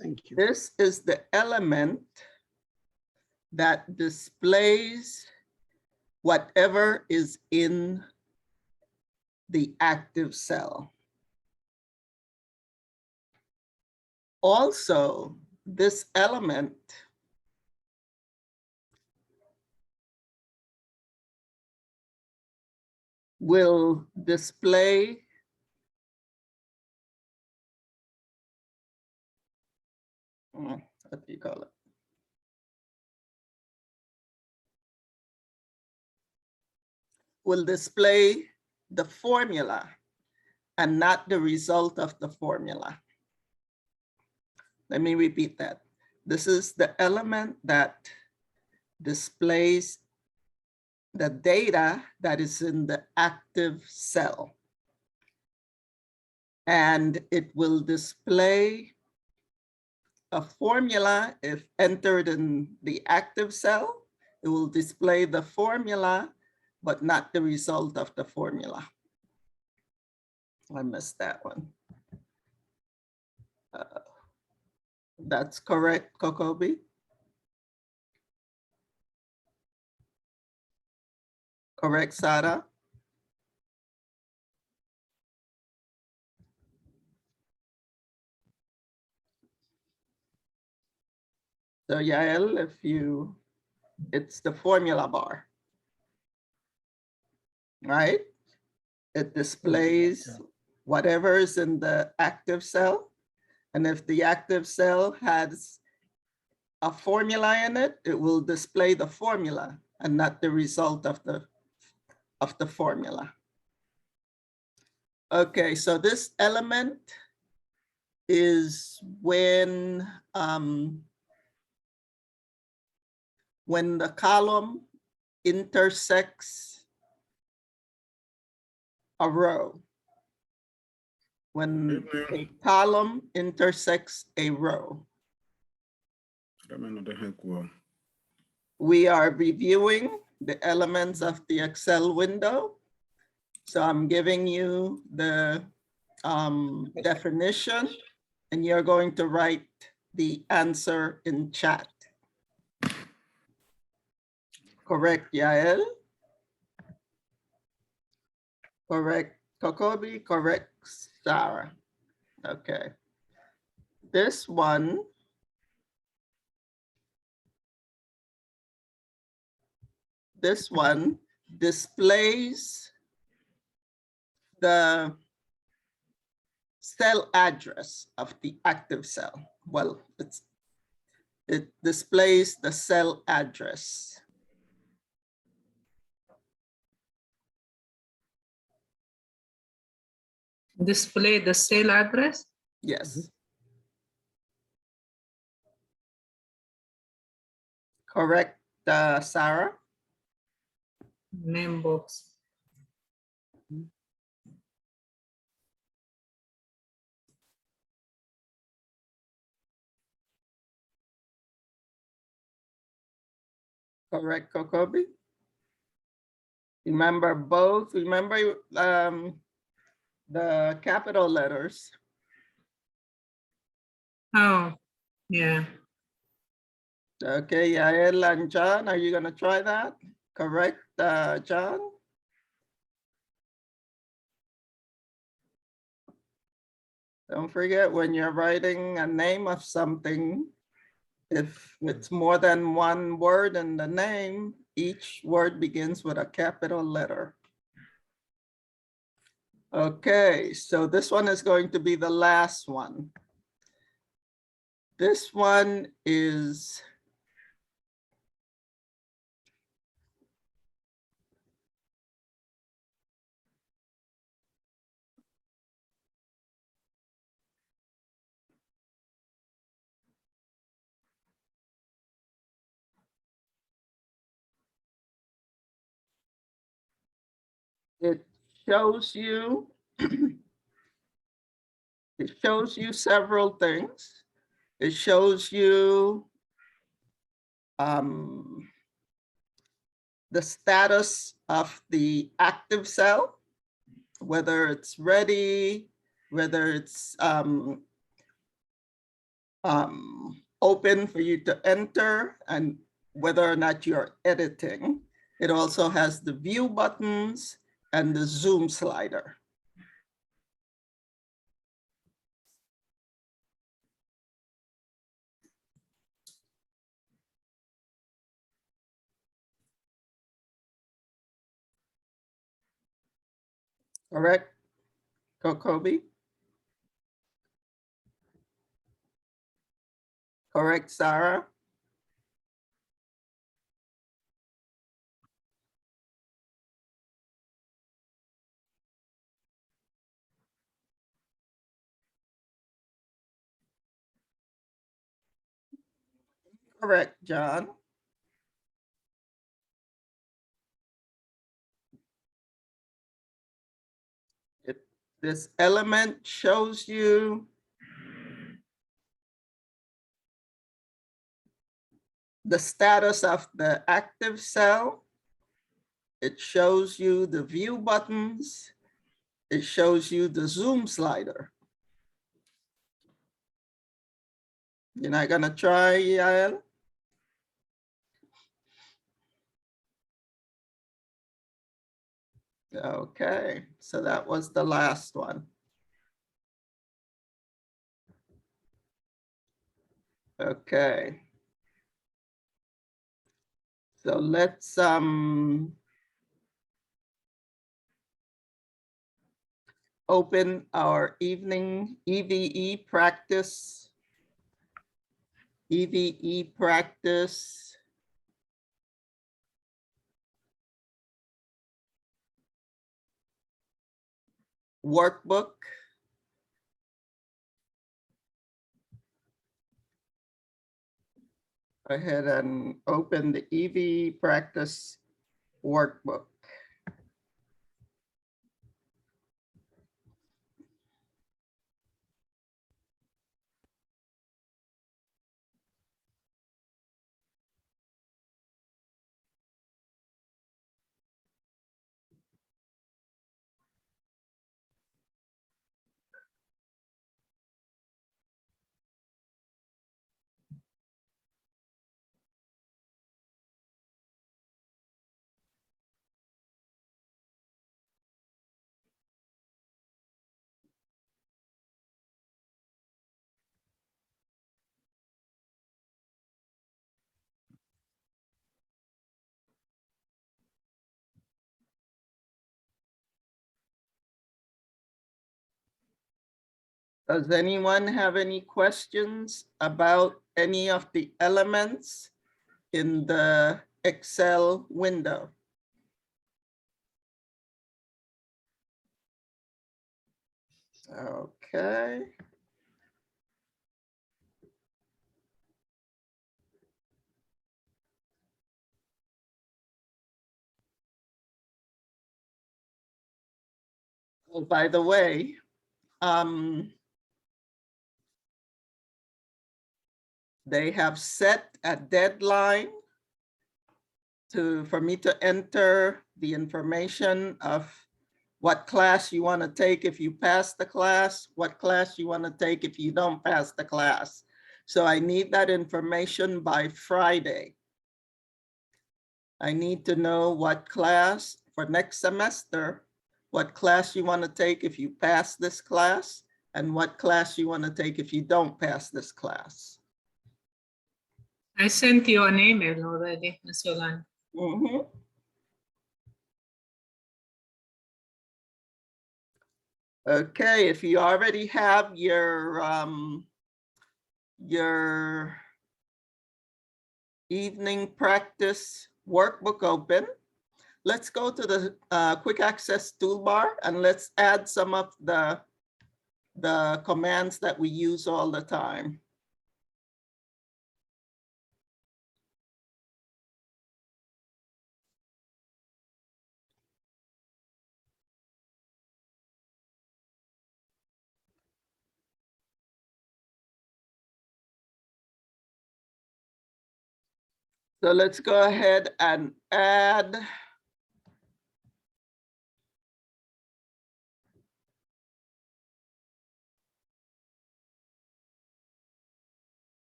Thank you. This is the element that displays whatever is in the active cell. Also, this element will display what do you call it? Will display the formula and not the result of the formula. Let me repeat that. This is the element that displays the data that is in the active cell. And it will display a formula if entered in the active cell. It will display the formula, but not the result of the formula. I missed that one. That's correct, Kokobi? Correct, Sarah? So Yael, it's the formula bar, right? It displays whatever is in the active cell. And if the active cell has a formula in it, it will display the formula and not the result of the formula. Okay, so this element is when the column intersects a row. When a column intersects a row. We are reviewing the elements of the Excel window. So I'm giving you the definition, and you're going to write the answer in chat. Correct, Yael? Correct, Kokobi? Correct, Sarah? Okay. This one displays the cell address of the active cell. Well, it displays the cell address. Display the cell address? Yes. Correct, Sarah? Name box. Correct, Kokobi? Remember both, remember the capital letters. Oh, yeah. Okay, Yael and John, are you gonna try that? Correct, John? Don't forget when you're writing a name of something, if it's more than one word in the name, each word begins with a capital letter. Okay, so this one is going to be the last one. This one is it shows you it shows you several things. It shows you the status of the active cell, whether it's ready, whether it's open for you to enter and whether or not you're editing. It also has the view buttons and the zoom slider. Correct, Kokobi? Correct, Sarah? Correct, John. This element shows you the status of the active cell. It shows you the view buttons. It shows you the zoom slider. You're not gonna try, Yael? Okay, so that was the last one. Okay. So let's open our evening EVE practice. EVE practice. Workbook. Go ahead and open the EVE practice workbook. Does anyone have any questions about any of the elements in the Excel window? Okay. Oh, by the way, they have set a deadline for me to enter the information of what class you want to take if you pass the class, what class you want to take if you don't pass the class. So I need that information by Friday. I need to know what class for next semester, what class you want to take if you pass this class, and what class you want to take if you don't pass this class. I sent you an email already, Ms. Yolanda. Mhm. Okay, if you already have your evening practice workbook open, let's go to the quick access toolbar and let's add some of the commands that we use all the time. So let's go ahead and add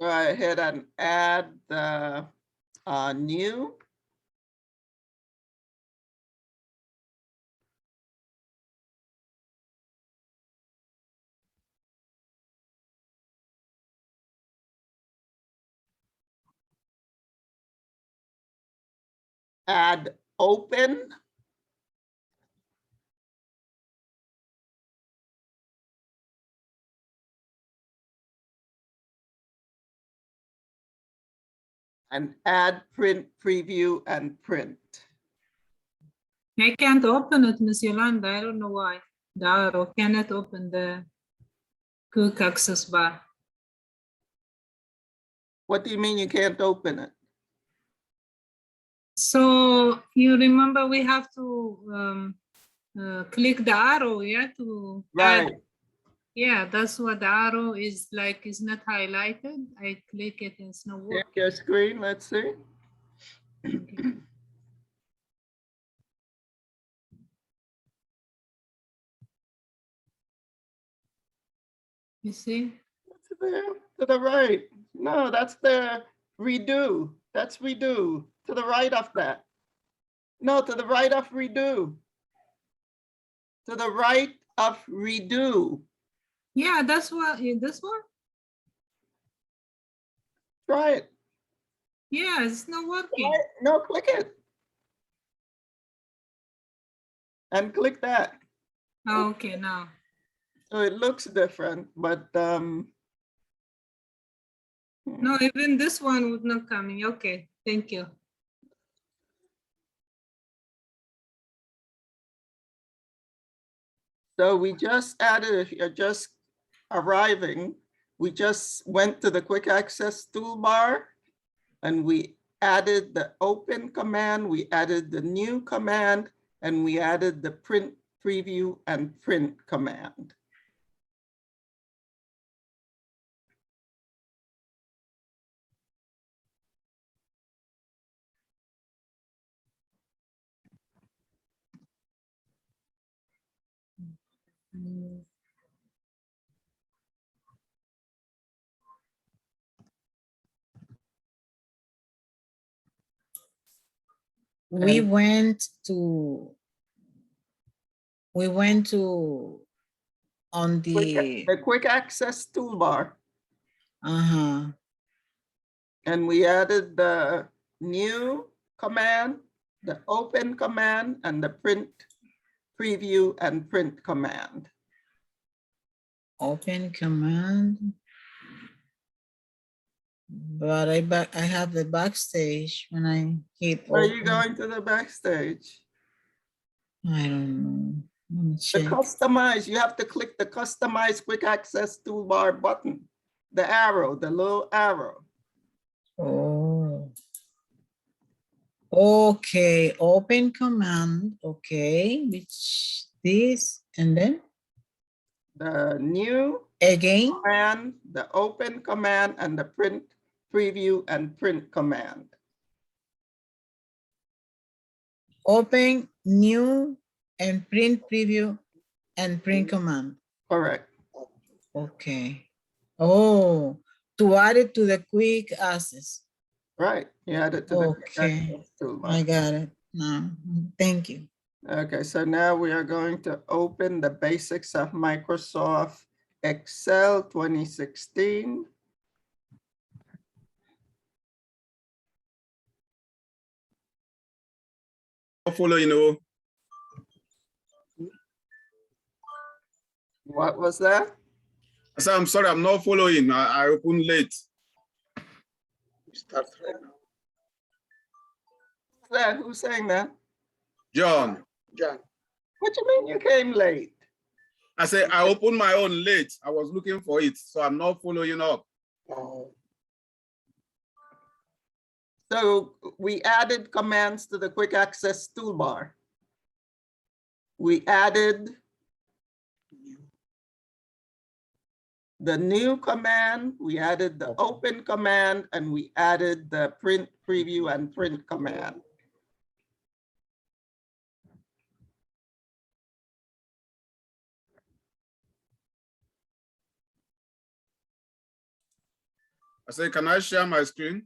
go ahead and add the new. Add open. And add print, preview, and print. I can't open it, Miss Yolanda. I don't know why. The arrow cannot open the quick access bar. What do you mean you can't open it? So you remember we have to click the arrow, yeah, to Right. add. Yeah, that's what the arrow is like. It's not highlighted. I click it and it's not Check working. your screen, let's see. Okay. You see? It's there, to the right. No, that's the redo. That's redo. To the right of that. No, to the right of redo. To the right of redo. Yeah, that's what. This one. Try it. Yeah, it's not working. Try it. No, click it. And click that. Oh, okay, now. So it looks different, but No, even this one would not coming. Okay, thank you. so we just added, if you're just arriving, we just went to the quick access toolbar and we added the open command, we added the new command, and we added the print, preview, and print command. We And went to on the the quick access toolbar, uh-huh. and we added the new command, the open command, and the print, preview, and print command. Open command. But I have the backstage when I hit Are open. you going to the backstage? I don't know. Let me The check. customize, you have to click the customize quick access toolbar button, the arrow, the little arrow. Oh. Okay, open command. Okay, which this and then The new again. command, the open command, and the print, preview, and print command. Open, new, and print preview and print command. Correct. Okay. Oh, to add it to the quick access. Right. You add it to the quick Okay, access toolbar. I got it now. Thank you. Okay, so now we are going to open the basics of Microsoft Excel 2016. Follow, you know. What was that? I said, I'm sorry, I'm not following. I opened late. Start right now. Who's that? Who's saying that? John, John. What you mean you came late? I said, I opened my own late. I was looking for it, so I'm not following up. Oh, So we added commands to the quick access toolbar. We added the new command, we added the open command, and we added the print, preview, and print command. I say, can I share my screen?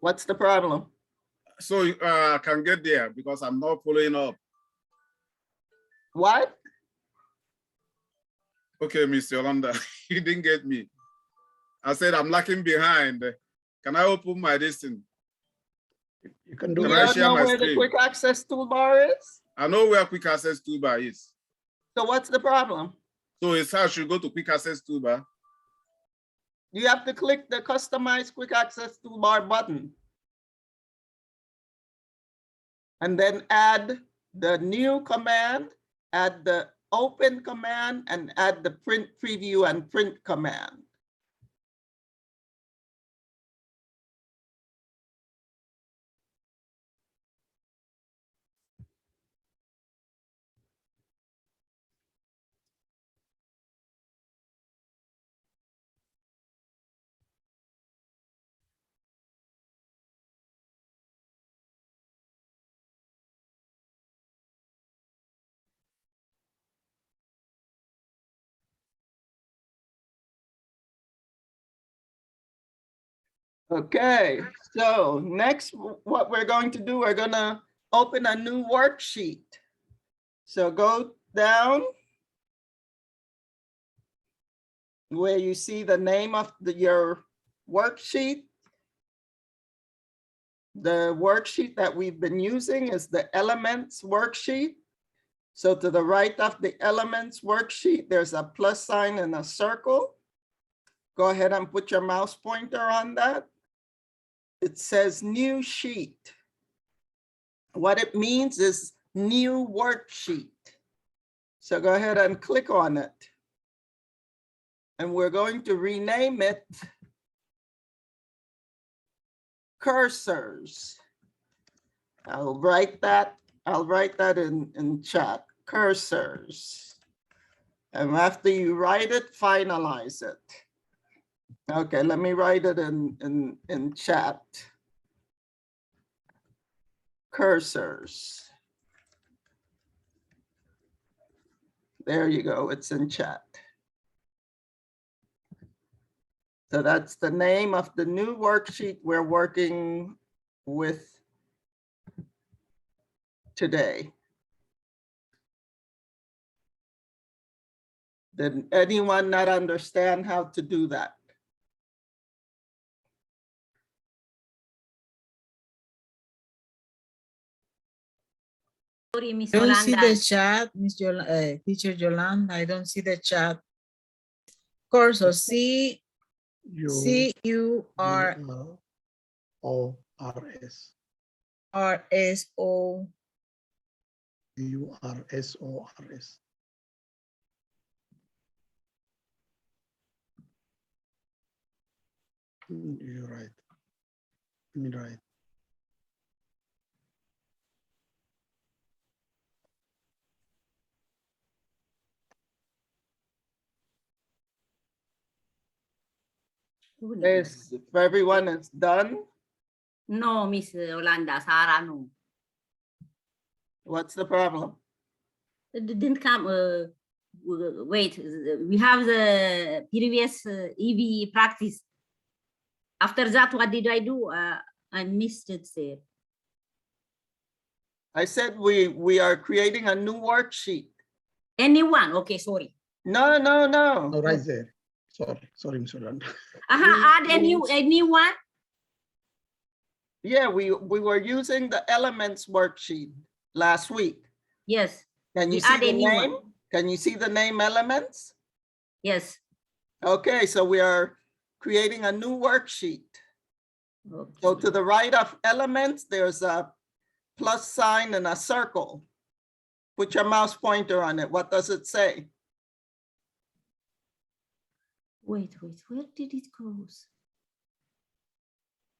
What's the problem? So I can get there because I'm not following up. What? Okay, Mr. Yolanda, you didn't get me. I said I'm lagging behind. Can I open my distance? You can Do do you Can I it. share know my where the screen? quick access toolbar is? I know where quick access toolbar is. So what's the problem? So it's how I should go to quick access toolbar. You have to click the customize quick access toolbar button. And then add the new command, add the open command, and add the print preview and print command. Okay, so next, what we're going to do, we're gonna open a new worksheet. So go down where you see the name of your worksheet. The worksheet that we've been using is the elements worksheet. So to the right of the elements worksheet, there's a plus sign and a circle. Go ahead and put your mouse pointer on that. It says new sheet. What it means is new worksheet. So go ahead and click on it. And we're going to rename it cursors. I'll write that in chat, cursors. And after you write it, finalize it. Okay, let me write it in chat. Cursors. There you go, it's in chat. So that's the name of the new worksheet we're working with today. Did anyone not understand how to do that? Sorry, Miss I don't see Yolanda. the chat, Teacher Yolanda. I don't see the chat. Course, so C-U-R. O-R-S. R-S-O. U-R-S-O-R-S. You're right. You're right. Yes, if everyone is done, No, Miss Yolanda, Sarah, no. what's the problem? It didn't come. Wait, we have the previous EV practice. After that, what did I do? I missed it there. I said we are creating a new worksheet. Anyone? Okay, sorry. No, no, Oh, no. right there. Sorry, Mr. Yolanda. Add a new one. Yeah, we were using the elements worksheet last week. Yes. Can you We see add the a new name? one. Can you see the name elements? Yes. Okay, so we are creating a new worksheet. Okay. So to the right of elements, there's a plus sign and a circle. Put your mouse pointer on it. What does it say? Wait, where did it go?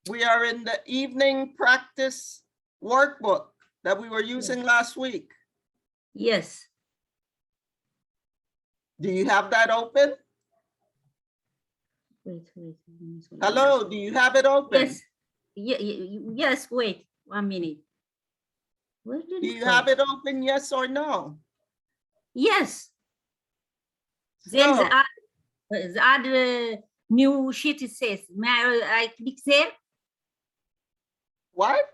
We are in the evening practice workbook that we were using last week. Yes. Do you have that open? Wait. Hello, do you have it open? Yes. Yes, wait 1 minute. Where did Do it you go? have it open, yes or no? Yes. Then So, the add new sheet it says. May I click there? What?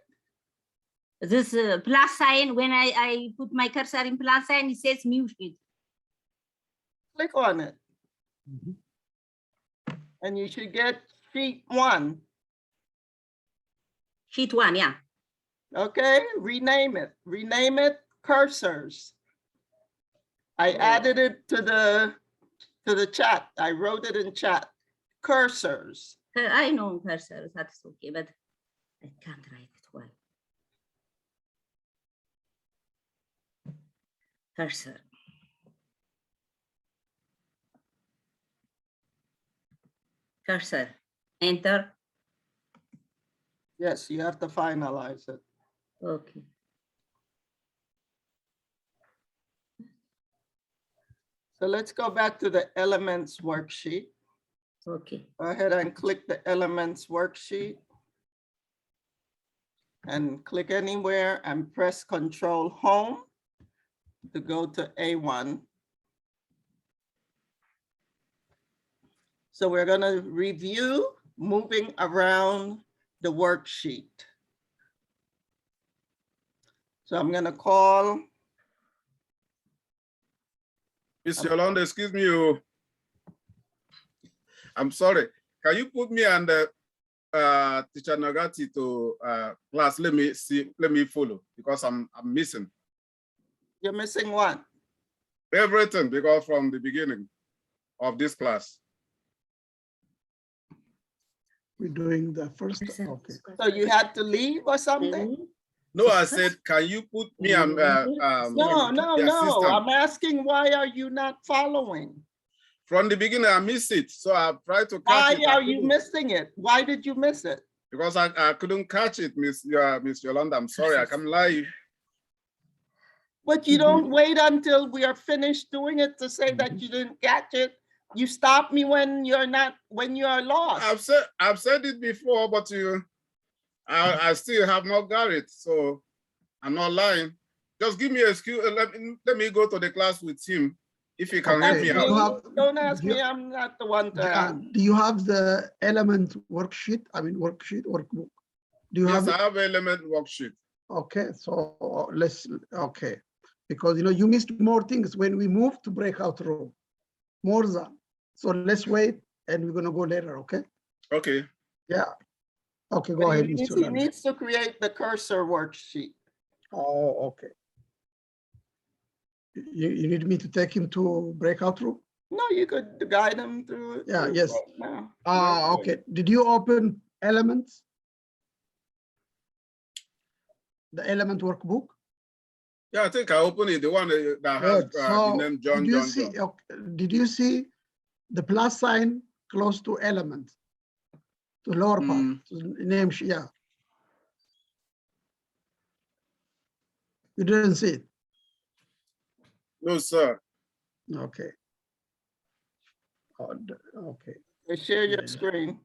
This plus sign, when I put my cursor in plus sign, it says new sheet. Click on it. Mhm. And you should get sheet 1. Sheet 1, yeah. Okay, rename it. Rename it cursors. I added it to the chat. I wrote it in chat. Cursors. I know cursor, that's okay, but I can't write it well. Cursor. Cursor. Enter. Yes, you have to finalize it. Okay. So let's go back to the elements worksheet. Okay. Go ahead and click the elements worksheet. And click anywhere and press Control Home to go to A1. So we're going to review moving around the worksheet. So I'm going to call. Miss Yolanda, excuse me. I'm sorry. Can you put me and Teacher Nagati to class? Let me see. Let me follow because I'm missing You're missing what? everything because from the beginning of this class. We're doing the first, Cursor. okay. So you had to leave or something? No, I said, can you put me and No, no, the no. assistant? I'm asking, why are you not following? From the beginning, I missed it, so I tried to catch Why it. I are you couldn't. missing it? Why did you miss it? Because I couldn't catch it, Miss Yolanda. I'm sorry, I can't lie. But you don't wait until we are finished doing it to say that you didn't catch it. You stop me when you're lost. I've said it before, but I still have not got it, so I'm not lying. Just give me an excuse. Let me go to the class with him if he can help Okay, me you out. have- Don't ask you- me, I'm not the one to ask. Do you have the element worksheet? I mean, workbook. Do you Yes, have I it? have an element worksheet. Okay, so okay. Because, you missed more things when we moved to breakout room, more than. So let's wait and we're gonna go later, okay? Okay. Yeah. Okay, go But ahead, he Mr. needs- he Landa. needs to create the cursor worksheet. Oh, okay. You need me to take him to breakout room? No, you could guide him through it. Yeah, through yes. right now. Okay. Did you open elements? The element workbook? Yeah, I think I opened it, the one that has Good. the So name John. did you see? Okay, did you see the plus sign close to element? To lower part, to the name, yeah. You didn't see it? No, sir. Okay. Okay. Share your Yeah. screen.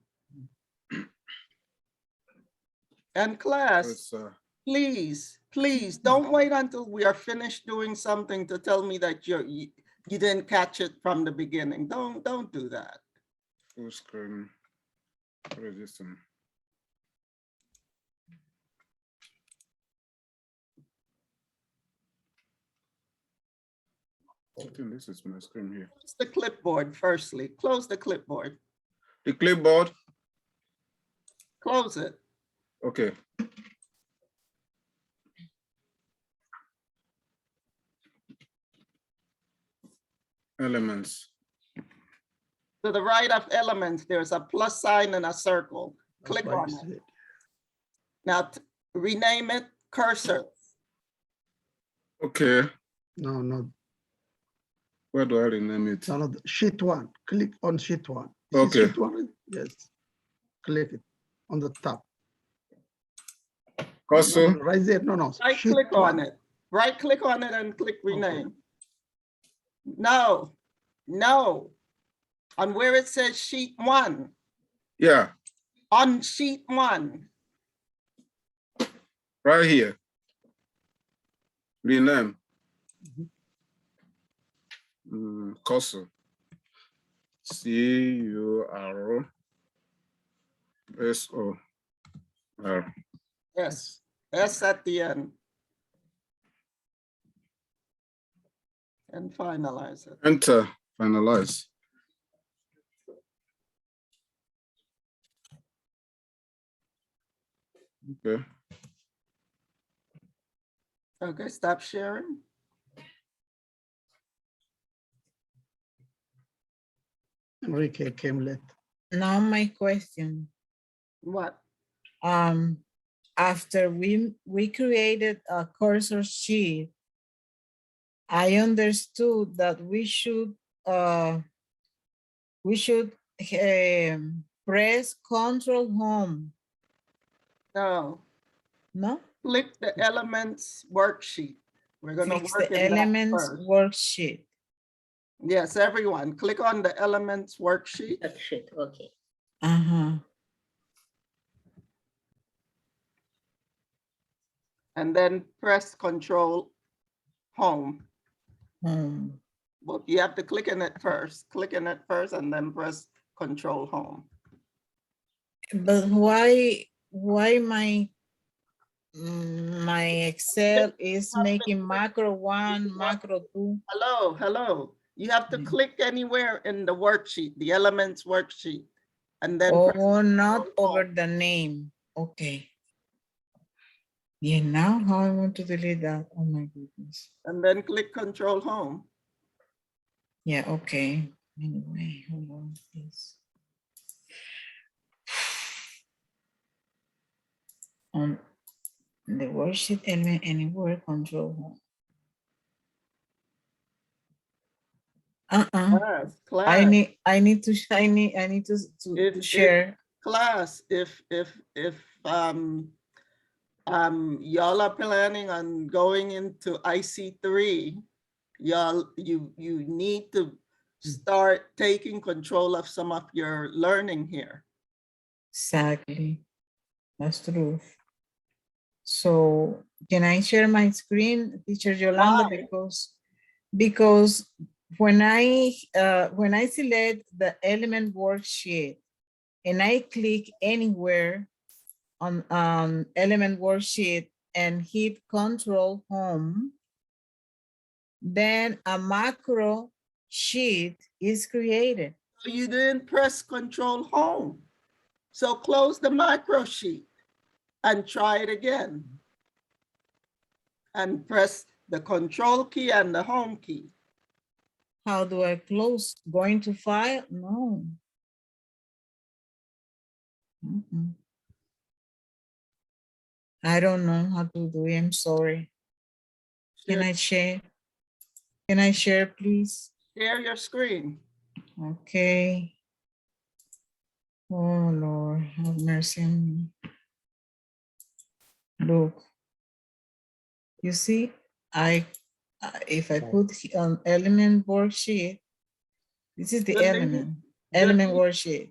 And No, class, sir. please don't wait until we are finished doing something to tell me that you didn't catch it from the beginning. Don't do that. Full screen. What is this one? I think this is my screen here. Close the clipboard firstly. Close the clipboard. The clipboard. Close it. Okay. Elements. To the right of elements, there's a plus sign and a circle. That's Click why on you it. see it. Now rename it cursor. Okay. No, Where do I rename it? no, sheet one. Click on sheet one. You see Okay. sheet one? Yes. Click it on the top. Cursor. No, right there. No. Right sheet click on one. it. Right click on it and click Okay. rename. No. On where it says sheet 1. Yeah, On sheet 1. right here. Rename. Cursor. CURSOR. Yes, S at the end. And finalize it. Enter, finalize. Okay. Okay, stop sharing. Enrique came late. Now my question. What? After we created a cursor sheet, I understood that we should press Control Home. No, No? click the elements worksheet. We're gonna Fix work the in that elements first. worksheet. Yes, everyone, click on the elements worksheet. Shit, okay. Uh-huh. And then press Control Home. Home. But you have to click in it first. Click in it first and then press Control Home. But why my Excel is making macro 1, macro 2? Hello. You have to Mm. click anywhere in the worksheet, the elements worksheet. And then press Oh, not Control over Home. the name. Okay. Yeah, now how I want to delete that? Oh my goodness. And then click Control Home. Yeah, okay. Anyway, hold on, please. On the worksheet element anywhere, Control Home. Class, I class. need to to share. Class, if y'all are planning on going into IC3, you need to start taking control of some of your learning here. Exactly. That's true. So can I share my screen, Teacher Yolanda? Why? Because when I select the element worksheet and I click anywhere on element worksheet and hit Control Home, then a macro sheet is created. So you didn't press Control Home. So close the macro sheet and try it again. And press the Control key and the Home key. How do I close? Going to file? No. Mm-mm. I don't know how to do it. I'm sorry. Can I share? Can I share, please? Share your screen. Okay. Oh Lord, have mercy on me. Look, you see, if I put on element worksheet, this is the Delete- element delete. worksheet.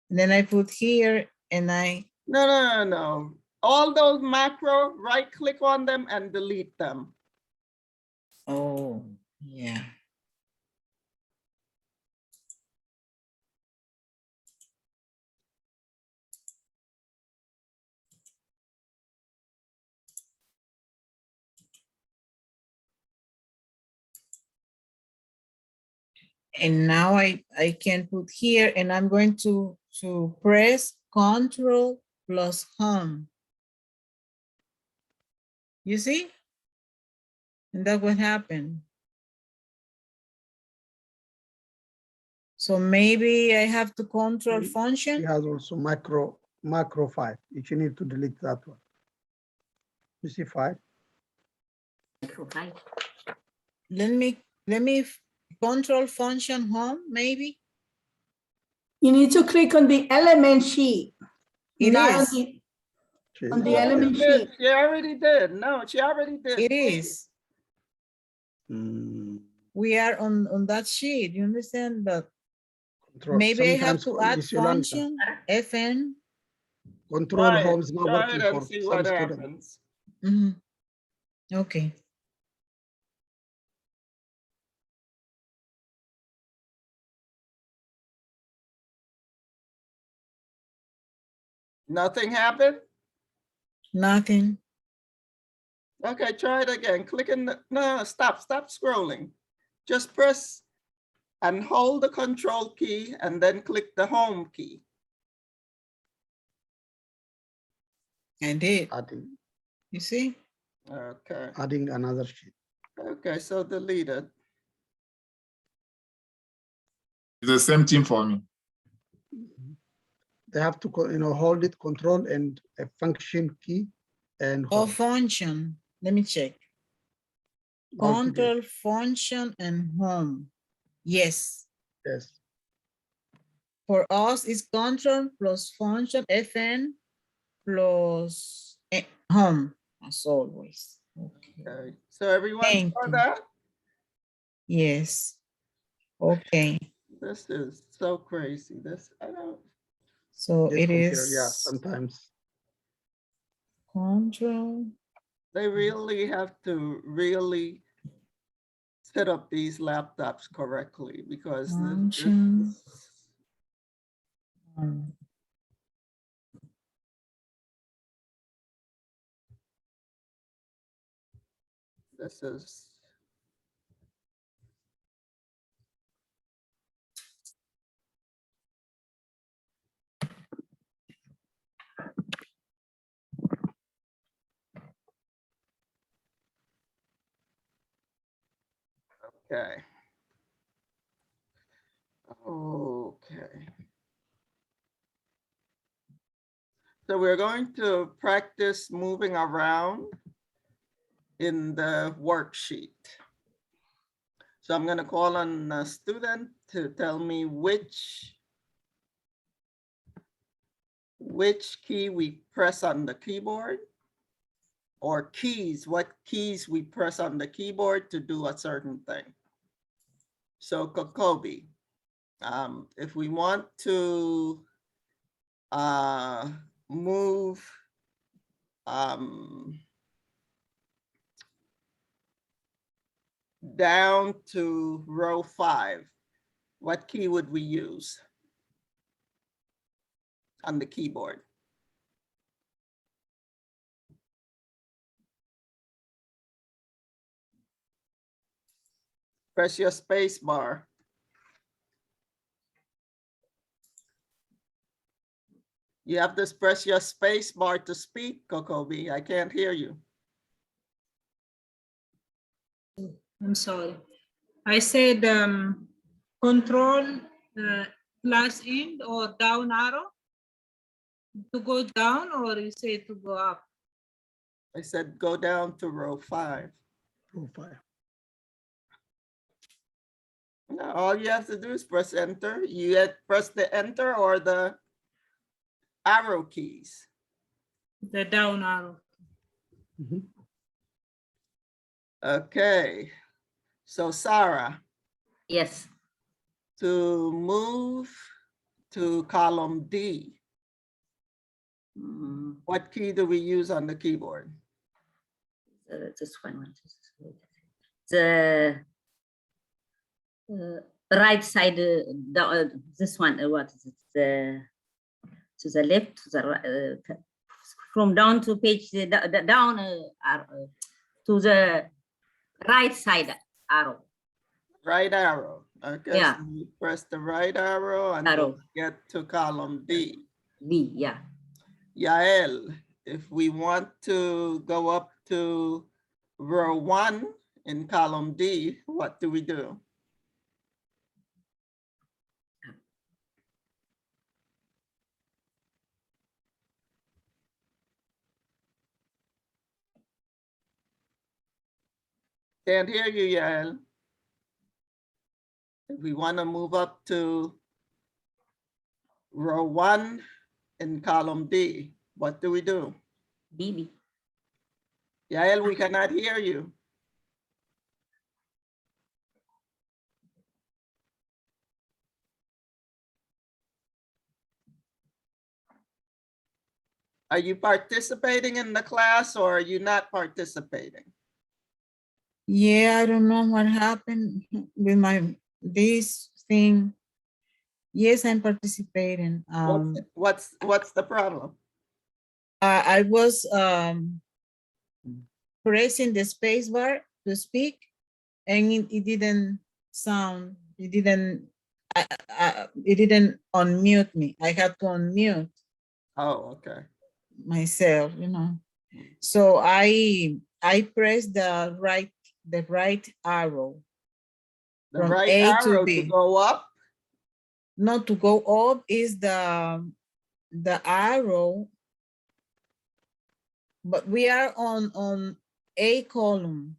And then I put here and I, No. All those macro, right click on them and delete them. oh, yeah. And now I can put here and I'm going to press Control plus Home. You see? And that's what happened. So maybe I have to control She function. has also macro 5. If you need to delete that one. You see 5? Let me control function home, maybe. You need to click on the element sheet. It not is. On the Oh, element she did. sheet. She already did. No, she already did. It is. Mm, We are on that sheet. You understand? But control. maybe I have Sometimes to add Miss Yolanda, function FN. control Try it. home is not Try working it and for see some what students. happens. Mhm. Okay. Nothing happened? Nothing. Okay, try it again. Click in the, no, stop scrolling. Just press and hold the control key and then click the home key. I did. Adding, You see? Okay, adding another sheet. okay, so delete it. It's the same thing for me. They have to, hold it, control and a function key and Or hold function. Let me check. all together. Control, function, and home. Yes. Yes. For us, it's control plus function, FN plus home, as always. Okay. Okay, so everyone Thank saw you. that? Yes. Okay. This is so crazy. This, I don't, So This it computer, is yeah, sometimes. control. they really have to really set up these laptops correctly because Function. home. this is okay. Okay. So we're going to practice moving around in the worksheet. So I'm going to call on a student to tell me which key we press on the keyboard, or keys, what keys we press on the keyboard to do a certain thing. So Kokobi, if we want to move down to row 5, what key would we use on the keyboard? Press your space bar. You have to press your space bar to speak, Kokobi. I can't hear you. I'm sorry. I said control plus in or down arrow to go down, or you say to go up? I said go down to row 5. Profile. No, all you have to do is press enter. You press the enter or the arrow keys. The down arrow. Mhm. Okay, so Sarah, Yes. to move to column D, Mm, what key do we use on the keyboard? this one. The right side, this one, what is it? To the left, to the right, from down to page, down to the right side arrow. Right arrow. Okay, Yeah. so you press the right arrow and Arrow. get to column D. D, yeah. Yael, if we want to go up to row 1 in column D, what do we do? Can't hear you, Yael. If we want to move up to row 1 in column D, what do we do? BB. Yael, we cannot hear you. Are you participating in the class or are you not participating? Yeah, I don't know what happened with this thing. Yes, I'm participating. What's the problem? I was pressing the space bar to speak, and it didn't sound. It didn't. It didn't unmute me. I had to unmute Oh, okay. myself. So I pressed the right arrow The from right A to arrow to B. go up. Not to go up is the arrow, but we are on A column.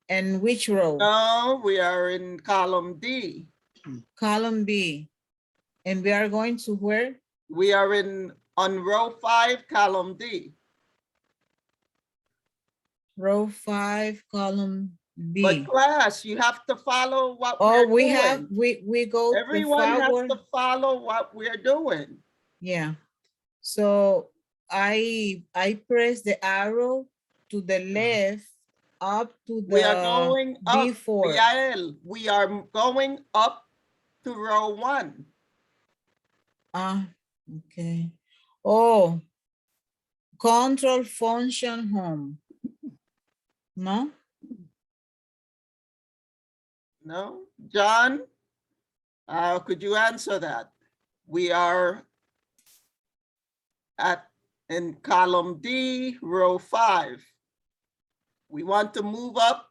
And which row? No, we are in column D. Column B. And we are going to where? We are on row 5, column D. Row 5, column B. But class, you have to follow what Oh, we're doing. we go the Everyone has forward. to follow what we're doing. Yeah. So I press the arrow to the left up to the We are going up, B4. Yael, we are going up to row 1. Ah, okay. Oh, control function home. No? No? John, could you answer that? We are in column D, row 5. We want to move up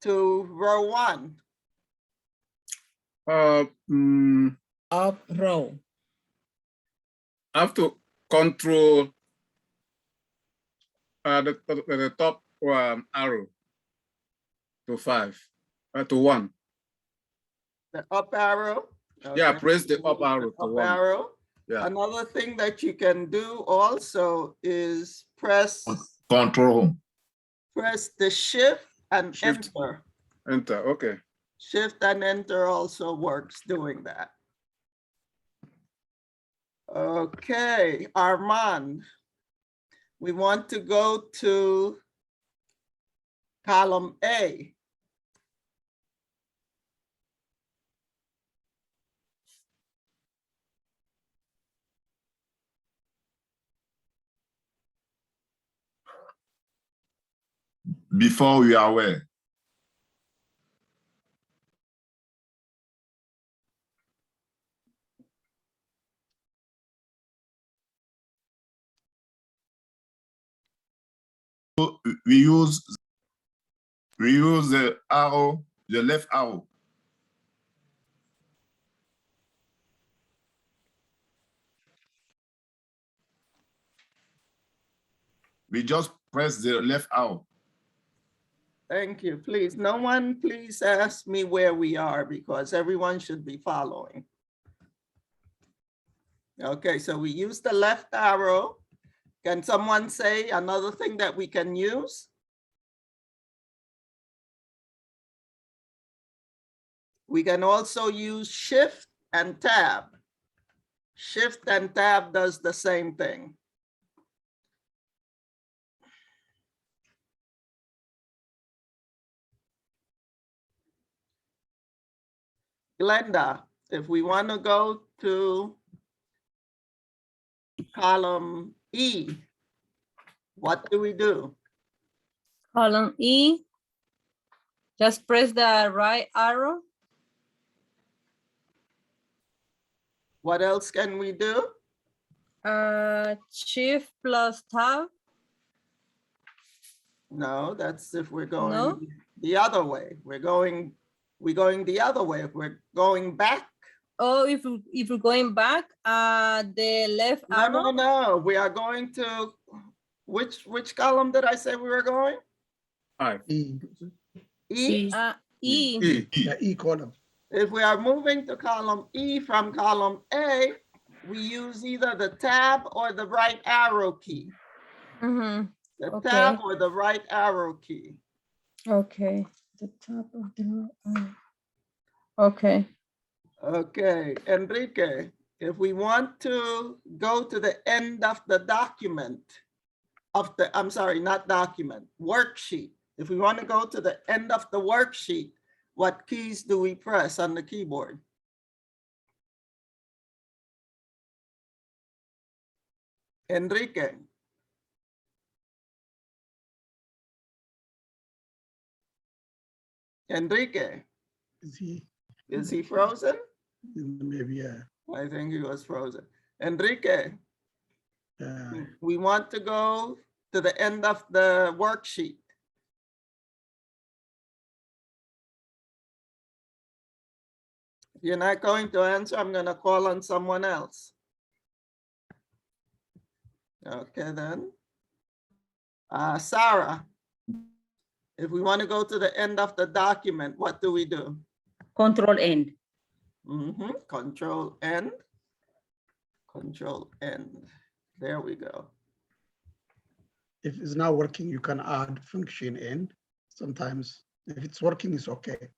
to row 1. Up row. I have to control the top arrow to 5, to 1. The up arrow. Yeah, Okay. press the up arrow to Up 1. arrow. Yeah. Another thing that you can do also is press Control. press the shift and Shift. enter. Enter, okay. Shift and enter also works doing that. Okay, Armand, we want to go to column A. Before we are where? We use the arrow, the left arrow. We just press the left arrow. Thank you. Please, no one please ask me where we are because everyone should be following. Okay, so we use the left arrow. Can someone say another thing that we can use? We can also use shift and tab. Shift and tab does the same thing. Glenda, if we want to go to column E, what do we do? Column E, just press the right arrow. What else can we do? Shift plus tab. No, that's if we're going No? the other way. We're going the other way. If we're going back. Oh, if we're going back, the left arrow. No. We are going to which column did I say we were going? 5. E, E. E. E. yeah, E column. If we are moving to column E from column A, we use either the tab or the right arrow key. Mm-hmm. The Okay. tab or the right arrow key. Okay. The top of the okay. Okay, Enrique, if we want to go to the end of the document, I'm sorry, not document, worksheet. If we want to go to the end of the worksheet, what keys do we press on the keyboard? Enrique. Enrique, Is he? is he frozen? Maybe, yeah. I think he was frozen. Enrique, we want to go to the end of the worksheet. If you're not going to answer, I'm going to call on someone else. Okay, then. Sarah, if we want to go to the end of the document, what do we do? Control End. Control N. Control N. There we go. If it's not working, you can add function end. Sometimes if it's working, it's okay.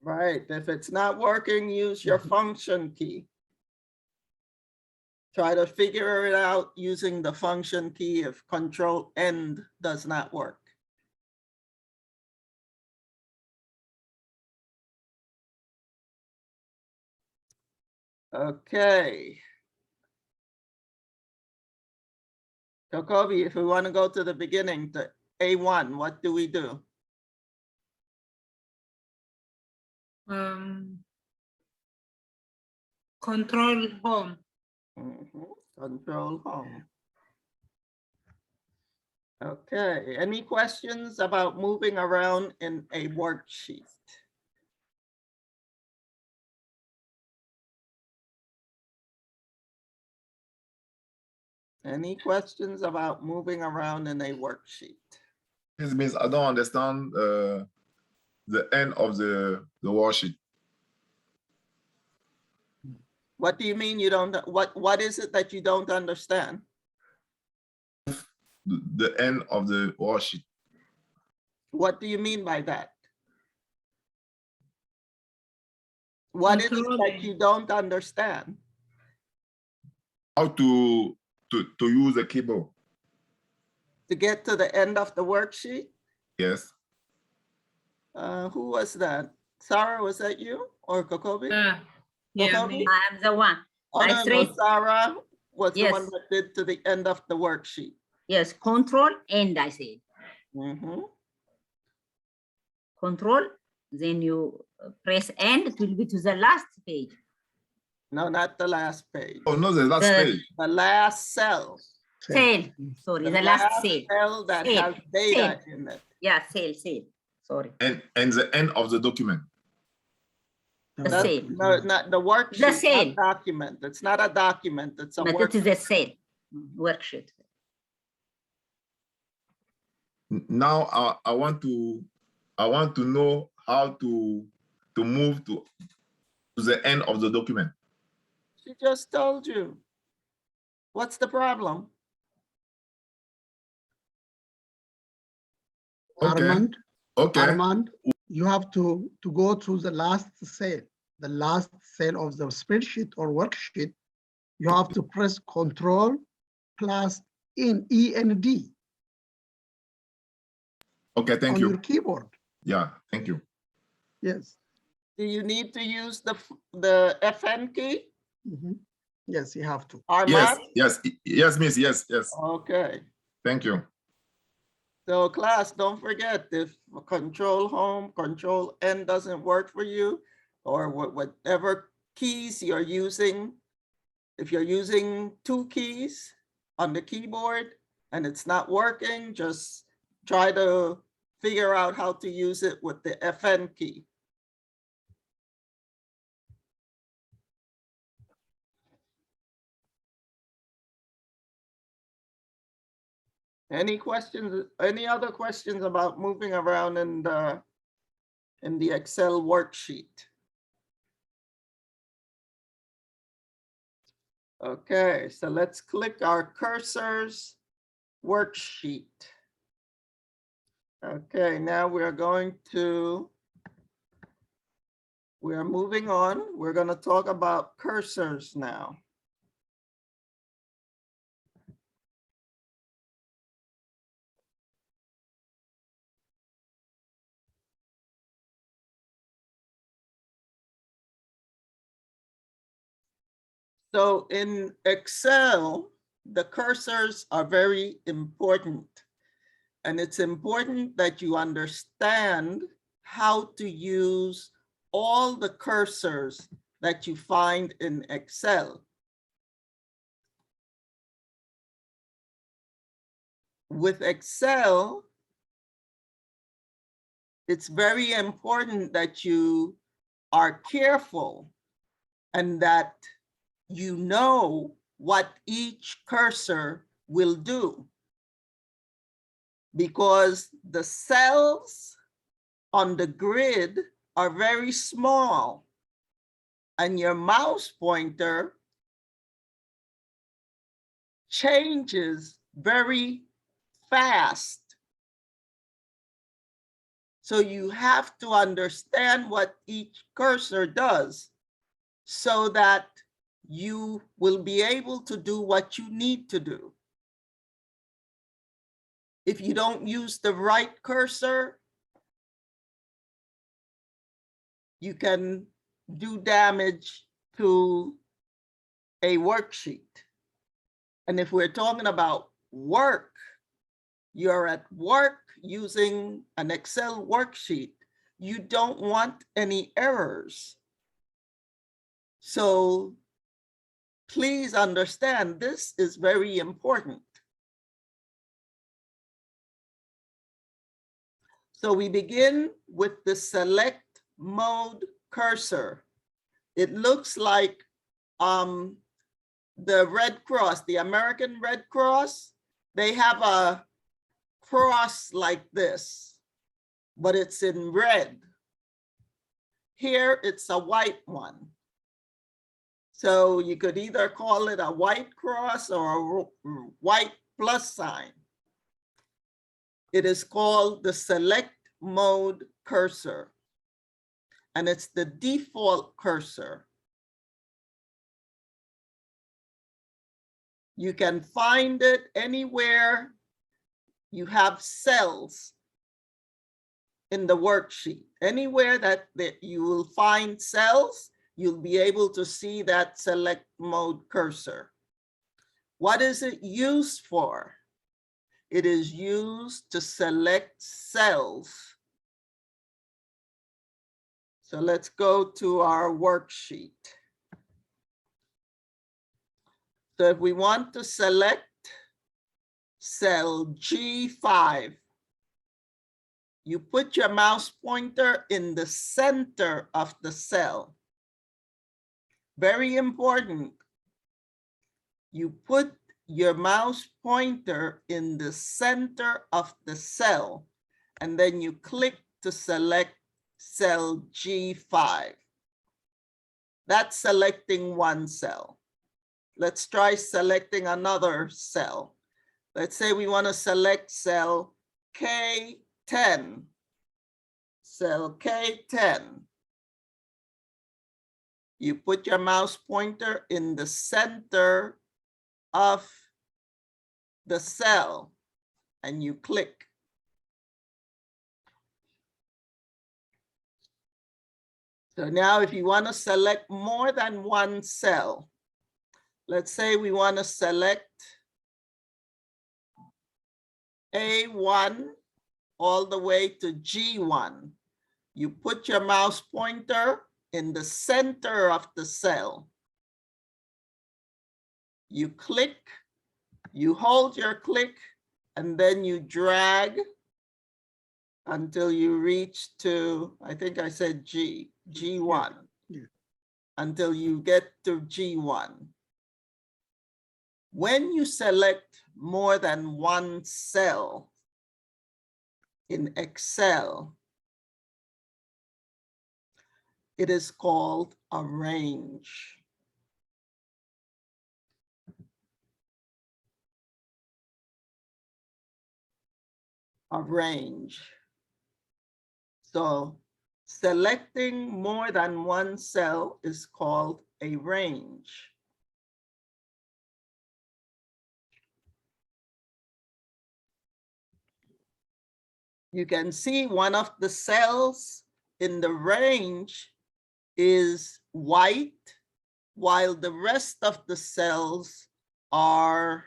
Right. If it's not working, use your function key. Try to figure it out using the function key if control end does not work. Okay. Jacoby, if we want to go to the beginning, to A1, what do we do? Control home. Control home. Okay, any questions about moving around in a worksheet? Any questions about moving around in a worksheet? This means I don't understand the end of the worksheet. What do you mean you don't, what is it that you don't understand? The end of the worksheet. What do you mean by that? What is it that you don't understand? How to use the keyboard. To get to the end of the worksheet? Yes. Who was that? Sarah, was that you or Kokobi? Yeah, Kokobi? I am the one. Oh, I no, straight. Sarah was the Yes. one that did to the end of the worksheet. Yes, control end, I said. Control, then you press end, it will be to the last page. No, not the last page. Oh, no, the last page. The last cell. Cell, sorry, the last cell. Cell that Cell, has data cell. in it. Yeah, cell, sorry. And the end of the document. The That's- cell. No, not the worksheet, cell. not document. It's not a document, it's a But work. it is a cell worksheet. Now I want to know how to move to the end of the document. She just told you. What's the problem? Okay. Armand, Okay. Armand, you have to go to the last cell of the spreadsheet or worksheet. You have to press Control plus END Okay, thank on you. your keyboard. Yeah, thank you. Yes. Do you need to use the FN key? Yes, you have to. Yes, Armand? yes, miss, yes. Okay. Thank you. So class, don't forget, if control home, control N doesn't work for you, or whatever keys you're using, if you're using 2 keys on the keyboard and it's not working, just try to figure out how to use it with the FN key. Any questions, any other questions about moving around in the Excel worksheet? Okay, so let's click our cursors worksheet. Okay, now we're moving on. We're going to talk about cursors now. So in Excel, the cursors are very important. And it's important that you understand how to use all the cursors that you find in Excel. With Excel, it's very important that you are careful and that you know what each cursor will do, because the cells on the grid are very small and your mouse pointer changes very fast. So you have to understand what each cursor does so that you will be able to do what you need to do. If you don't use the right cursor, you can do damage to a worksheet. And if we're talking about work, you're at work using an Excel worksheet, you don't want any errors. So please understand, this is very important. So we begin with the select mode cursor. It looks like the Red Cross, the American Red Cross. They have a cross like this, but it's in red. Here it's a white one. So you could either call it a white cross or a white plus sign. It is called the select mode cursor, and it's the default cursor. You can find it anywhere you have cells in the worksheet. Anywhere that you will find cells, you'll be able to see that select mode cursor. What is it used for? It is used to select cells. So let's go to our worksheet. So if we want to select cell G5, you put your mouse pointer in the center of the cell. Very important. You put your mouse pointer in the center of the cell, and then you click to select cell G5. That's selecting one cell. Let's try selecting another cell. Let's say we want to select cell K10. Cell K10. You put your mouse pointer in the center of the cell and you click. So now if you want to select more than one cell, let's say we want to select A1 all the way to G1. You put your mouse pointer in the center of the cell. You click, you hold your click, and then you drag until you reach to, I think I said G1, Yeah. until you get to G1. When you select more than one cell in Excel, it is called a range. A range. So selecting more than one cell is called a range. You can see one of the cells in the range is white, while the rest of the cells are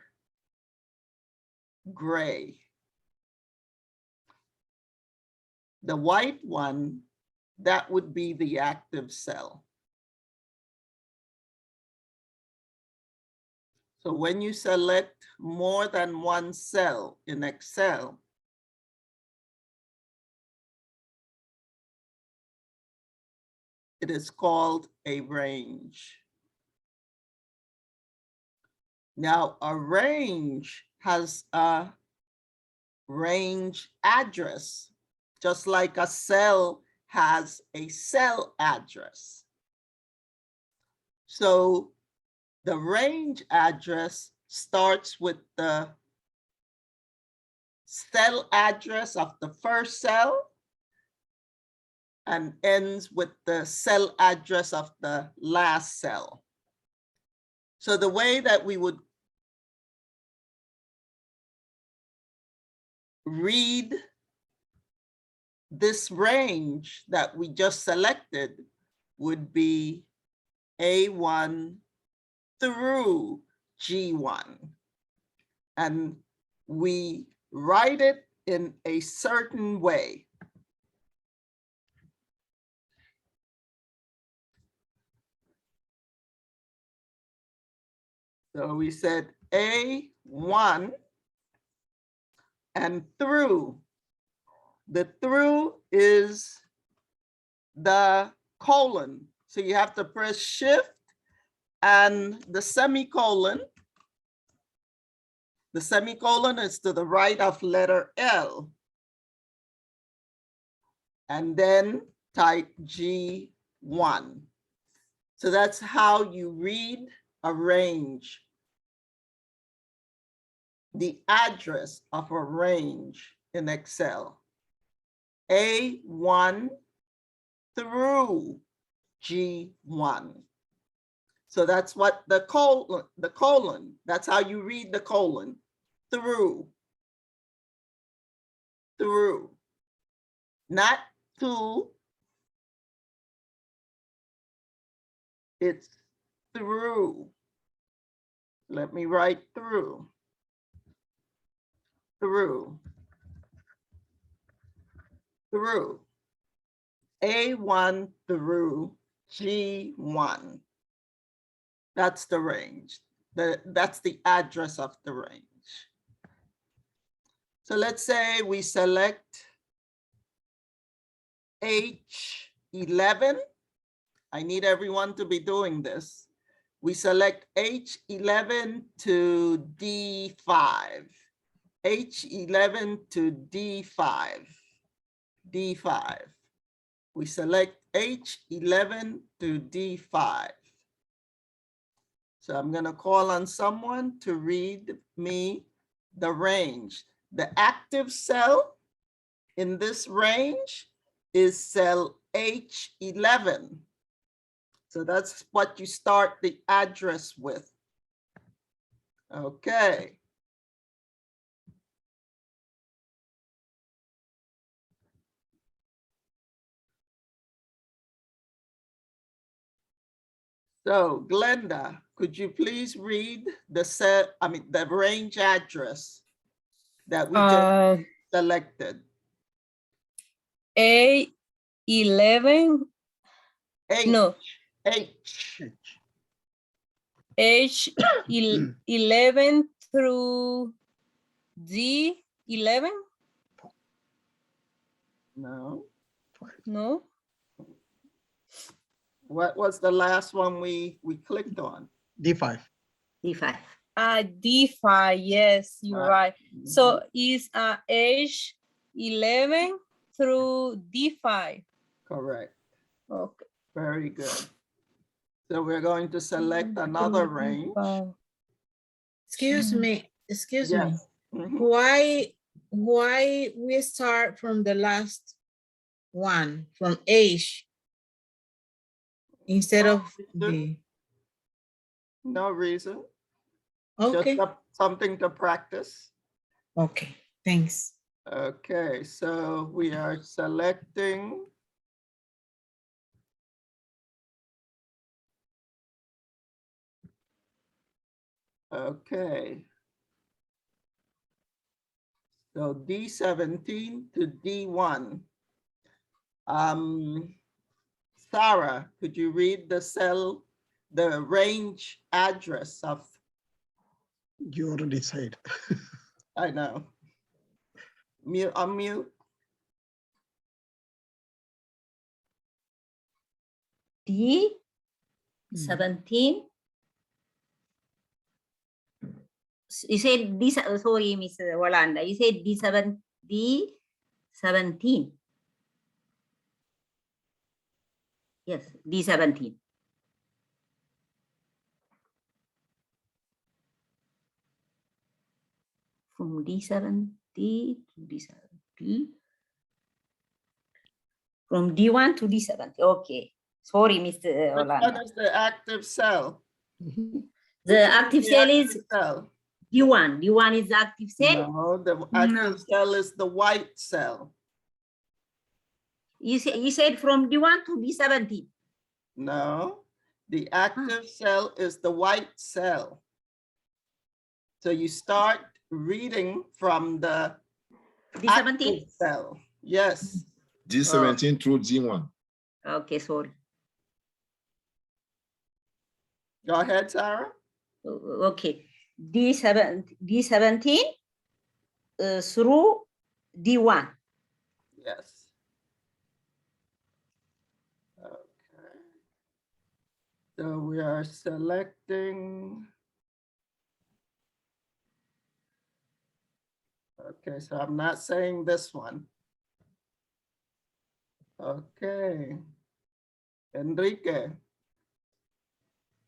gray. The white one, that would be the active cell. So when you select more than one cell in Excel, it is called a range. Now, a range has a range address, just like a cell has a cell address. So the range address starts with the cell address of the first cell and ends with the cell address of the last cell. So the way that we would read this range that we just selected would be A1 through G1. And we write it in a certain way. So we said A1 and through. The through is the colon. So you have to press shift and the semicolon. The semicolon is to the right of letter L. And then type G1. So that's how you read a range. The address of a range in Excel. A1 through G1. So that's what the colon, that's how you read the colon, through, not to, it's through. Let me write through. A1 through G1. That's the range. That's the address of the range. So let's say we select H11. I need everyone to be doing this. We select H11 to D5. H11 to D5. D5. We select H11 to D5. So I'm going to call on someone to read me the range. The active cell in this range is cell H11. So that's what you start the address with. Okay. So Glenda, could you please read the range address that we just selected? A11, H, no, H. H11 through D11? No. No. What was the last one we clicked on? D5. D5. D5, yes, you're right. So it's H11 through D5. Correct. Okay. Very good. So we're going to select another range. Excuse me. Yes. Mhm. Why we start from the last one, from H, instead of D? No reason. Okay. Just something to practice. Okay, thanks. Okay, so we are selecting. Okay. So D17 to D1. Sarah, could you read the cell, the range address of, You already said. I know. Mute, unmute. D17. You said D, sorry, Miss Walanda. You said D17. Yes, D17. From D70 to D70. From D1 to D70. Okay. Sorry, Mr. Which one Orlando. is the active cell? The active The cell is active cell. D1. D1 is the active cell. No, the active cell is the white cell. You said from D1 to D70. No, the active cell is the white cell. So you start reading from the D17. active cell. Yes. G17 through G1. Okay, sorry. Go ahead, Sarah. Okay. D17 through D1. Yes. Okay. So we are selecting. Okay, so I'm not saying this one. Okay. Enrique,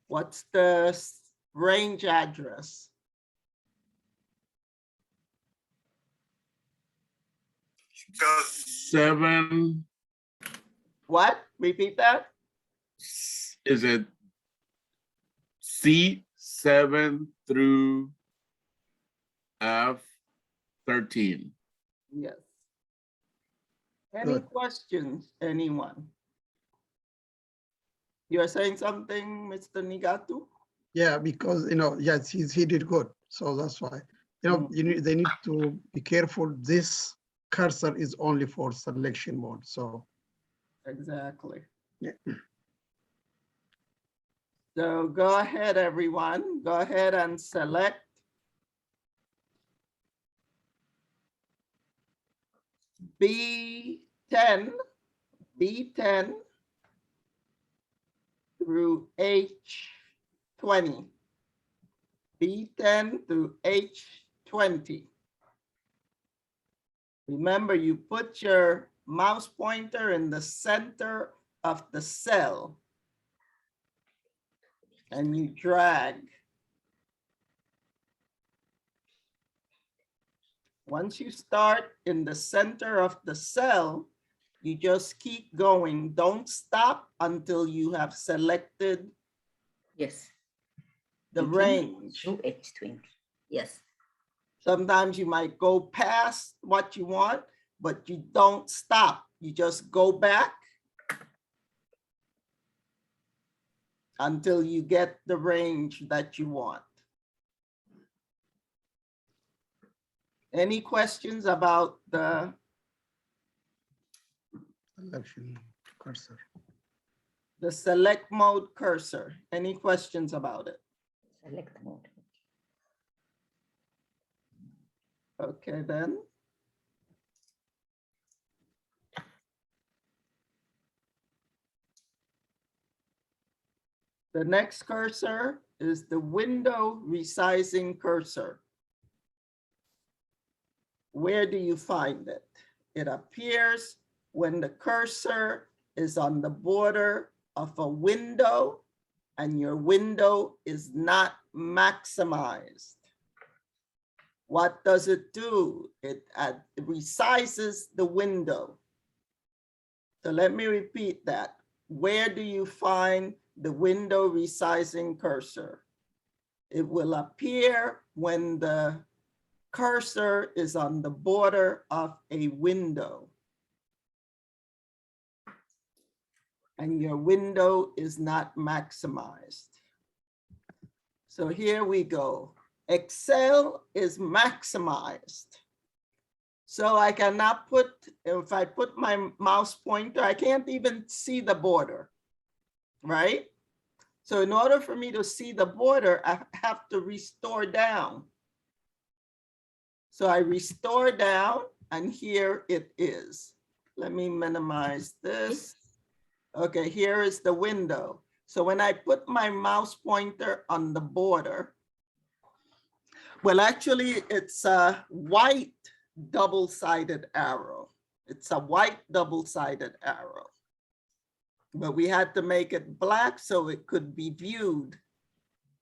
what's the range address? Seven, What? Repeat that? is it C7 through F13? Yes. Any Good. questions, anyone? You are saying something, Mr. Nigatu? Yeah, because, yes, he did good. So that's why, they need to be careful. This cursor is only for selection mode. So, Exactly. yeah. So go ahead, everyone. Go ahead and select B10 through H20. B10 through H20. Remember, you put your mouse pointer in the center of the cell and you drag. Once you start in the center of the cell, you just keep going. Don't stop until you have selected Yes. the B10 range. through H20. Yes. Sometimes you might go past what you want, but you don't stop. You just go back until you get the range that you want. Any questions about the Selection cursor. select mode cursor? Any questions about it? Select mode. Okay, then. The next cursor is the window resizing cursor. Where do you find it? It appears when the cursor is on the border of a window and your window is not maximized. What does it do? It resizes the window. So let me repeat that. Where do you find the window resizing cursor? It will appear when the cursor is on the border of a window and your window is not maximized. So here we go. Excel is maximized So I cannot put, if I put my mouse pointer, I can't even see the border, right? So in order for me to see the border, I have to restore down. So I restore down and here it is. Let me minimize this. Okay, here is the window. So when I put my mouse pointer on the border, well, actually it's a white double-sided arrow. It's a white double-sided arrow. But we had to make it black so it could be viewed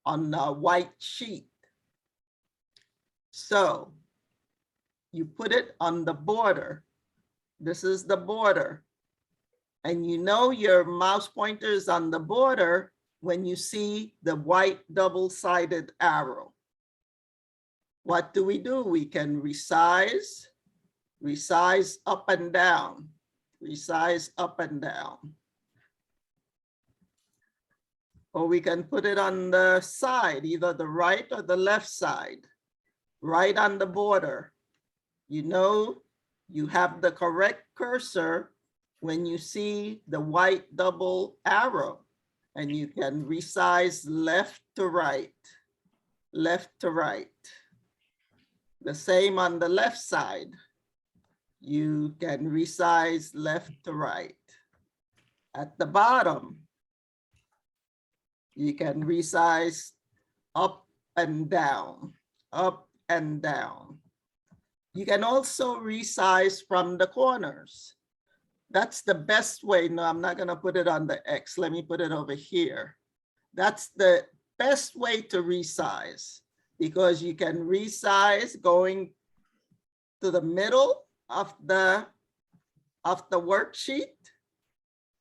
on a white sheet. So you put it on the border. This is the border. And you know your mouse pointer is on the border when you see the white double-sided arrow. What do? We can resize up and down, resize up and down. Or we can put it on the side, either the right or the left side, right on the border. You know, you have the correct cursor when you see the white double arrow, and you can resize left to right, left to right. The same on the left side. You can resize left to right. At the bottom, you can resize up and down, up and down. You can also resize from the corners. That's the best way. No, I'm not gonna put it on the X. Let me put it over here. That's the best way to resize, because you can resize going to the middle of the worksheet,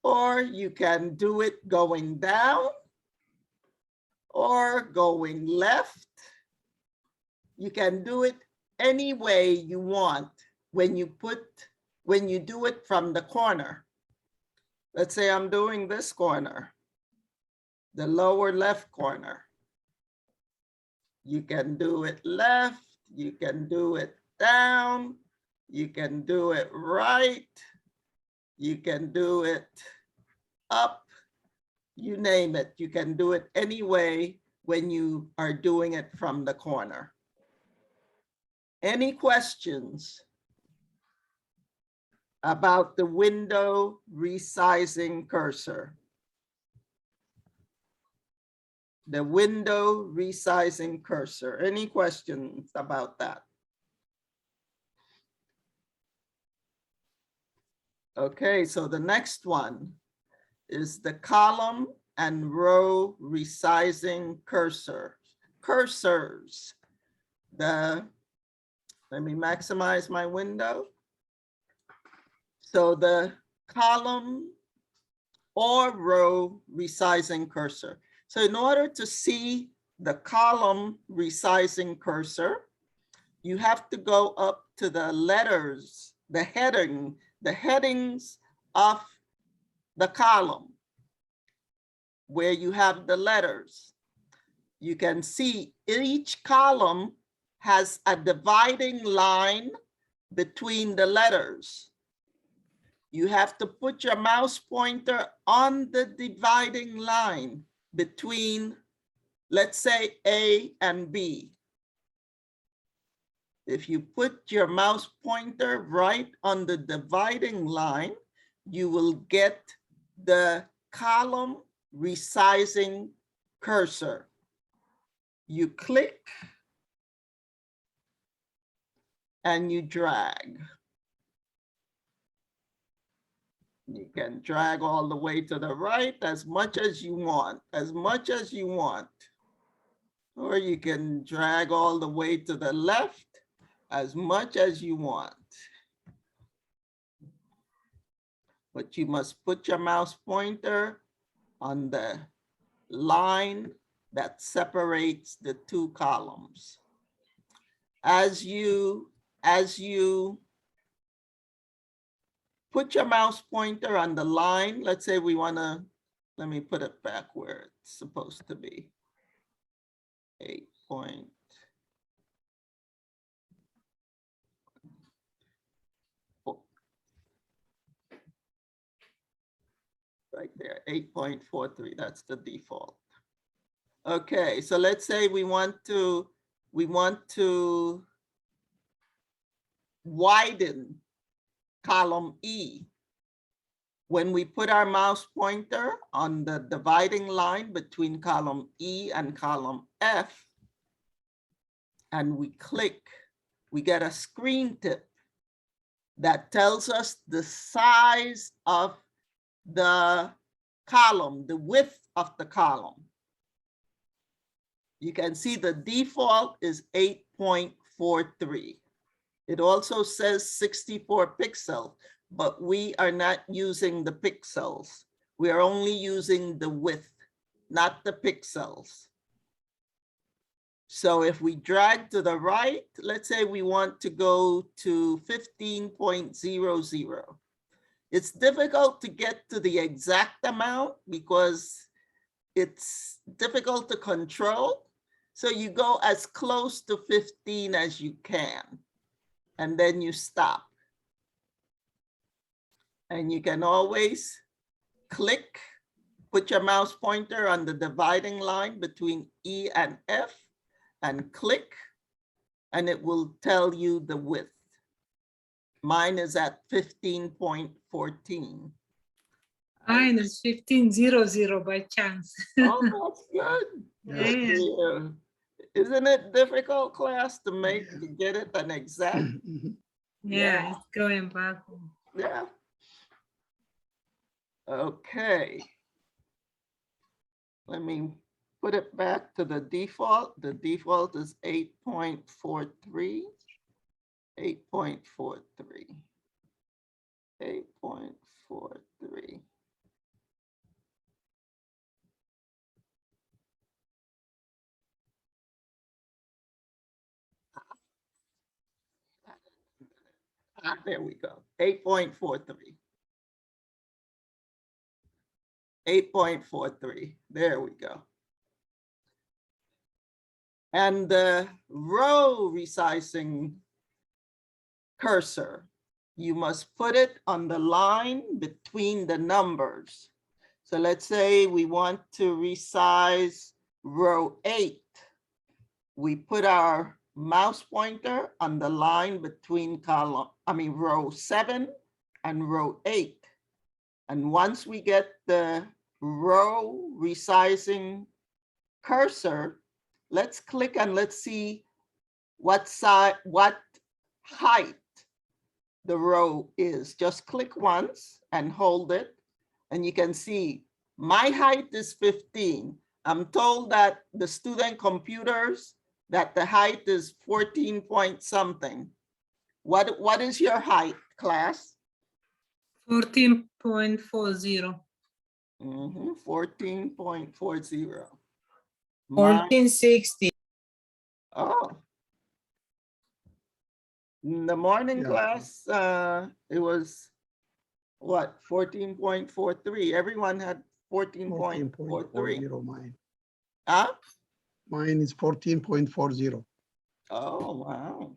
or you can do it going down or going left. You can do it any way you want when you do it from the corner. Let's say I'm doing this corner, the lower left corner. You can do it left, you can do it down, you can do it right, you can do it up, you name it. You can do it any way when you are doing it from the corner. Any questions about the window resizing cursor? The window resizing cursor. Any questions about that? Okay, so the next one is the column and row resizing cursors. Let me maximize my window. So the column or row resizing cursor. So in order to see the column resizing cursor, you have to go up to the letters, the headings of the column where you have the letters. You can see each column has a dividing line between the letters. You have to put your mouse pointer on the dividing line between, let's say, A and B. If you put your mouse pointer right on the dividing line, you will get the column resizing cursor. You click and you drag. You can drag all the way to the right as much as you want, Or you can drag all the way to the left as much as you want. But you must put your mouse pointer on the line that separates the two columns. As you put your mouse pointer on the line, let's say we want to, let me put it back where it's supposed to be. 8 point. right there, 8.43, that's the default. Okay, so let's say we want to widen column E. When we put our mouse pointer on the dividing line between column E and column F, and we click, we get a screen tip that tells us the size of the column, the width of the column. You can see the default is 8.43. It also says 64 pixels, but we are not using the pixels. We are only using the width, not the pixels. So if we drag to the right, let's say we want to go to 15.00. It's difficult to get to the exact amount because it's difficult to control. So you go as close to 15 as you can, and then you stop. And you can always click, put your mouse pointer on the dividing line between E and F, and click, and it will tell you the width. Mine is at 15.14. Mine is 1500 by chance. Oh, that's good. Good Yeah. to hear. Isn't it difficult, class, to get it an exact? Yeah, it's going back. Yeah. Okay. Let me put it back to the default. The default is 8.43. 8.43. 8.43. There we go. 8.43. 8.43. There we go. And the row resizing cursor, you must put it on the line between the numbers. So let's say we want to resize row 8. We put our mouse pointer on the line between row 7 and row 8. And once we get the row resizing cursor, let's click and let's see what height the row is. Just click once and hold it, and you can see my height is 15. I'm told that the student computers that the height is 14 point something. What is your height, class? 14.40. 14.40. 1460. Oh. In the morning Yeah. class, it was what, 14.43. Everyone had 14.43. 14.40 mine. Huh? Mine is 14.40. Oh, wow.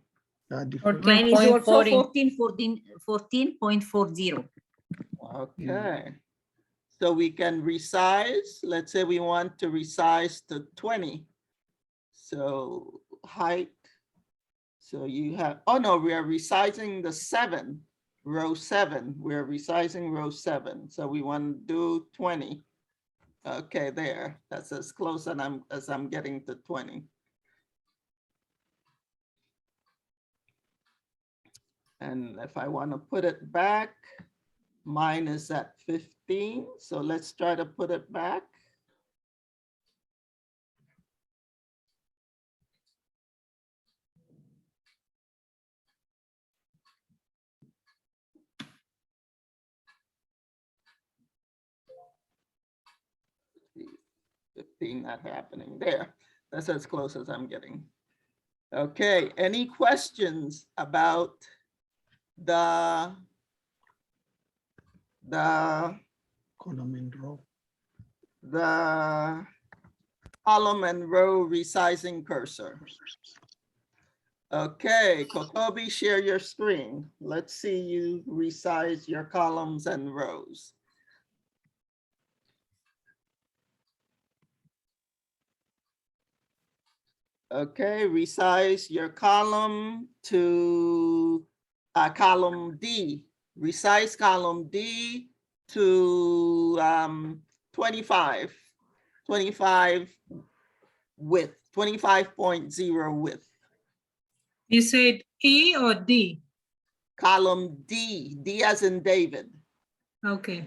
Different. Mine is also 14.40. 14.40. Okay. So we can resize. Let's say we want to resize to 20. So height. So you have, oh no, we are resizing the 7, row 7. We're resizing row 7. So we want to do 20. Okay, there. That's as close as I'm getting to 20. And if I want to put it back, mine is at 15. So let's try to put it back. Not happening there. That's as close as I'm getting. Okay, any questions about the Column and row. the column and row resizing cursor? Okay, Kokobi, share your screen. Let's see you resize your columns and rows. Okay, resize your column to column D. Resize column D to 25 width, 25.0 width. You said E or D? Column D, D as in David. Okay.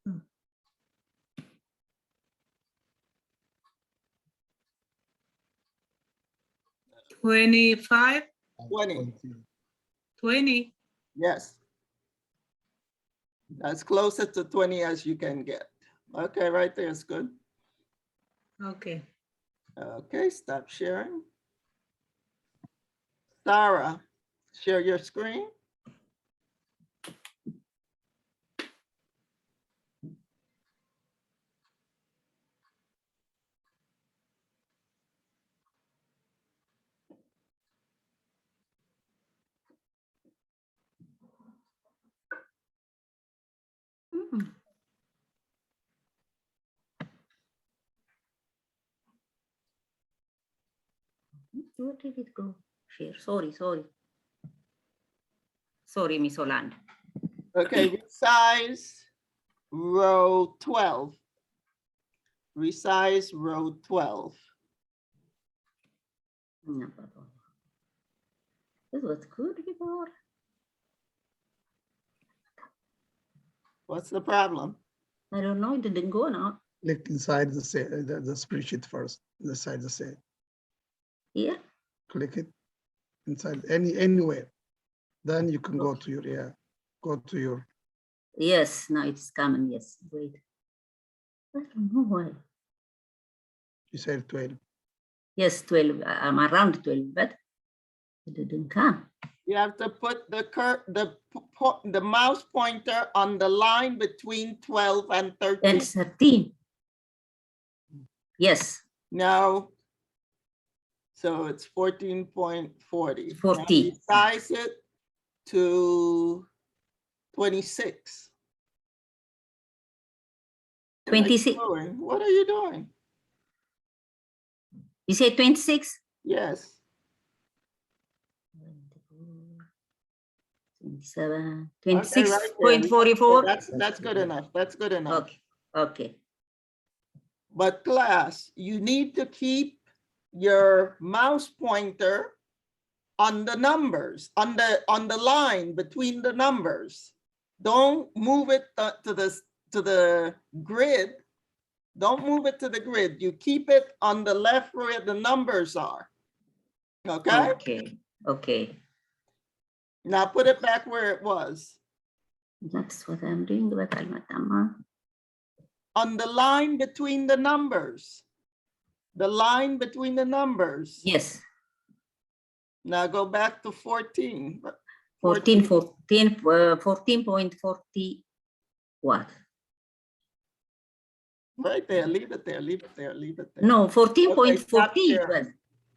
Hmm. $25, 20, 20. yes. As closer to 20 as you can get. Okay, right there is good. Okay. Okay, stop sharing. Sarah, share your screen. Hmm. Where did it go? Share. Sorry. Sorry, Miss Holland. Okay, resize row 12. Resize row 12. This was good before. What's the problem? I don't know. It didn't go now. Click inside the cell, the spreadsheet first, inside the cell. Here. Click it inside anywhere. Then you can go to your, go to your. Yes. Now it's coming. Yes. Wait. I don't know why. You said 12. Yes, 12. I'm around 12, but it didn't come. You have to put the mouse pointer on the line between 12 and 13. And 13. Yes. Now, so it's 14.40. 40. Now resize it to 26. 26. What are you doing? You say 26? Yes. 27, Okay, right there. 26.44. That's good enough. That's good enough. Okay. Okay. But class, you need to keep your mouse pointer on the numbers, on the line between the numbers. Don't move it to the grid. Don't move it to the grid. You keep it on the left where the numbers are. Okay? Okay. Okay. Now put it back where it was. That's what I'm doing. But I'm On the line between the numbers. The line between the numbers. Yes. Now go back to 14. 14.40 what? Right there, leave it there, leave it there, leave it there. No, Okay, 14.40 stop it sharing. was.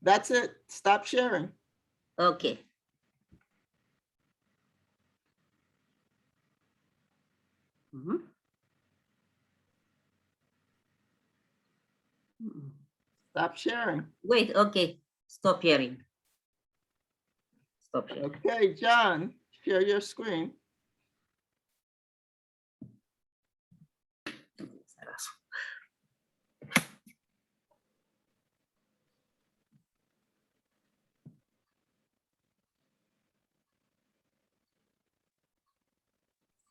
That's it, stop sharing. Okay. Mhm. Stop sharing. Wait, okay. Stop hearing. Stop sharing. Okay, John, share your screen.